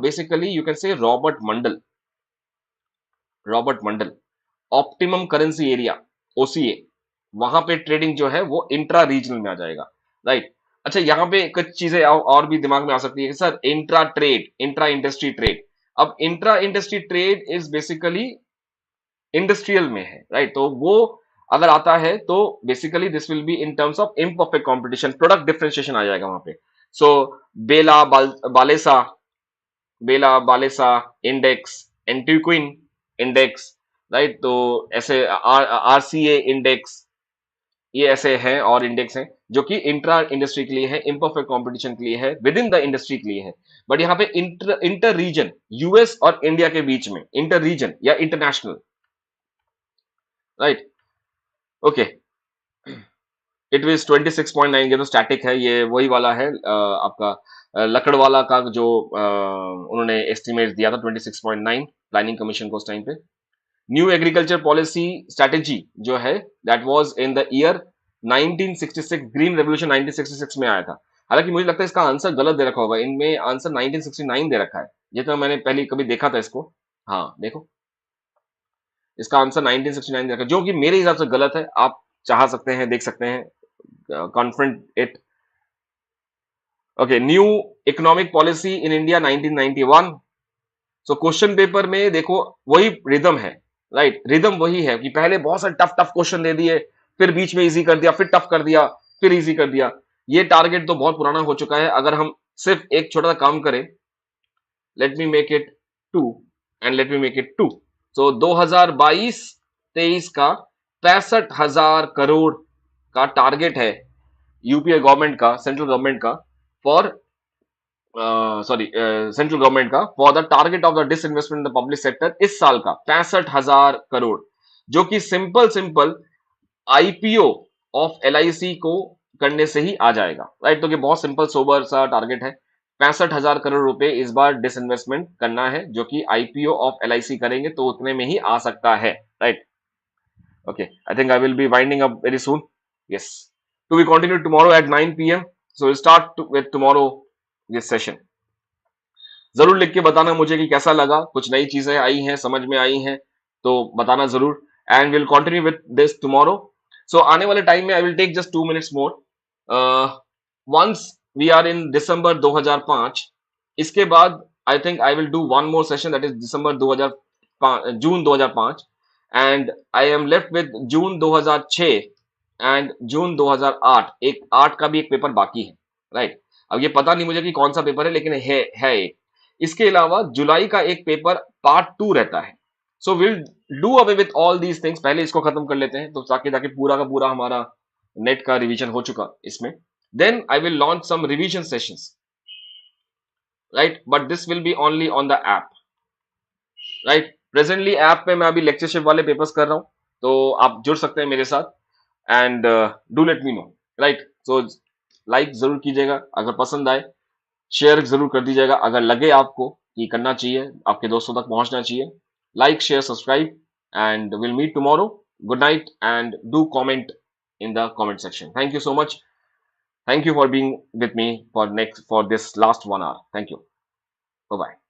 basically you can say Robert Mandal optimum currency area OCA, वहां पे ट्रेडिंग जो है वो इंट्रा रीजनल में आ जाएगा, राइट। अच्छा, यहाँ पे कुछ चीजें और भी दिमाग में आ सकती है कि sir intra trade, intra industry trade. अब intra industry trade is basically industrial में है, राइट। तो वो अगर आता है तो basically this will be in terms of imperfect competition, product differentiation आ जाएगा वहां पे। So Bela Balassa Bela Balassa index, एंटीक्विन इंडेक्स, राइट। तो ऐसे आरसीए इंडेक्स, ये ऐसे हैं और इंडेक्स हैं जो कि इंट्रा इंडस्ट्री के लिए है, इम्परफेक्ट कंपटीशन के लिए है, विद इन द इंडस्ट्री के लिए है। बट यहाँ पे इंटर रीजन, यूएस और इंडिया के बीच में इंटर रीजन या इंटरनेशनल, राइट। ओके, इट वीज 26.9, ये तो स्टैटिक है, ये वही वाला है आपका लकड़ वाला का जो उन्होंने एस्टिमेट दिया था 26.9 प्लानिंग कमीशन को उस टाइम पे। न्यू एग्रीकल्चर पॉलिसी स्ट्रेटेजी जो है that was in the year 1966, green revolution 1966 में आया था। हालांकि मुझे लगता है इसका आंसर गलत दे रखा होगा, इनमें आंसर 1969 दे रखा है, ये तो मैंने पहले कभी देखा था इसको। हाँ देखो, इसका आंसर 1969 दे रखा है, जो कि मेरे हिसाब से गलत है। आप चाह सकते हैं, देख सकते हैं, confront it. Okay, new economic policy in India 1991। So question paper में देखो वही रिदम है, राइट। रिदम वही है कि पहले बहुत सारे टफ टफ क्वेश्चन दे दिए, फिर बीच में इजी कर दिया, फिर टफ कर दिया, फिर इजी कर दिया। ये टारगेट तो बहुत पुराना हो चुका है। अगर हम सिर्फ एक छोटा सा काम करें, let me make it 2 and let me make it 2। सो 2022-23 का 65,000 करोड़ का टारगेट है यूपीए गवर्नमेंट का, सेंट्रल गवर्नमेंट का, फॉर सेंट्रल गवर्नमेंट का, for the target of the disinvestment in the public sector इस साल का 65,000 करोड़, जो कि simple simple IPO of LIC को करने से ही आ जाएगा, राइट। तो ये बहुत सिंपल सोबर सा टारगेट है। 65,000 करोड़ रुपए इस बार डिसइन्वेस्टमेंट करना है, जो कि आईपीओ ऑफ एलआईसी करेंगे तो उतने में ही आ सकता है, right. Okay, I think I will be winding up very soon. Yes, to be continue tomorrow at 9 PM। So start with tomorrow this session. जरूर लिख के बताना मुझे कि कैसा लगा, कुछ नई चीजें आई हैं, समझ में आई हैं तो बताना जरूर। And will continue with this tomorrow. So आने वाले टाइम में I will take just 2 minutes more. Once we are in December 2005, इसके बाद I think I will do one more session, that is December 2005, June 2005, and I am left with June 2006 and June 2008। एक 8 का भी एक paper बाकी है, right. अब ये पता नहीं मुझे कि कौन सा पेपर है, लेकिन है एक। इसके अलावा जुलाई का एक पेपर पार्ट 2 रहता है। So will do away with all these things. पहले इसको खत्म कर लेते हैं तो ताकि ताकि पूरा का पूरा हमारा नेट का रिवीजन हो चुका इसमें। Then I will launch some revision sessions, right, but this will be only on the app, right. Presently app पे मैं अभी लेक्चरशिप वाले पेपर्स कर रहा हूं, तो आप जुड़ सकते हैं मेरे साथ। And do let me no, right. So like जरूर कीजिएगा अगर पसंद आए, शेयर जरूर कर दीजिएगा अगर लगे आपको कि करना चाहिए, आपके दोस्तों तक पहुंचना चाहिए। Like, share, subscribe, and will meet tomorrow. Good night and do comment in the comment section. Thank you so much. Thank you for being with me for this last 1 hour. Thank you. Bye bye.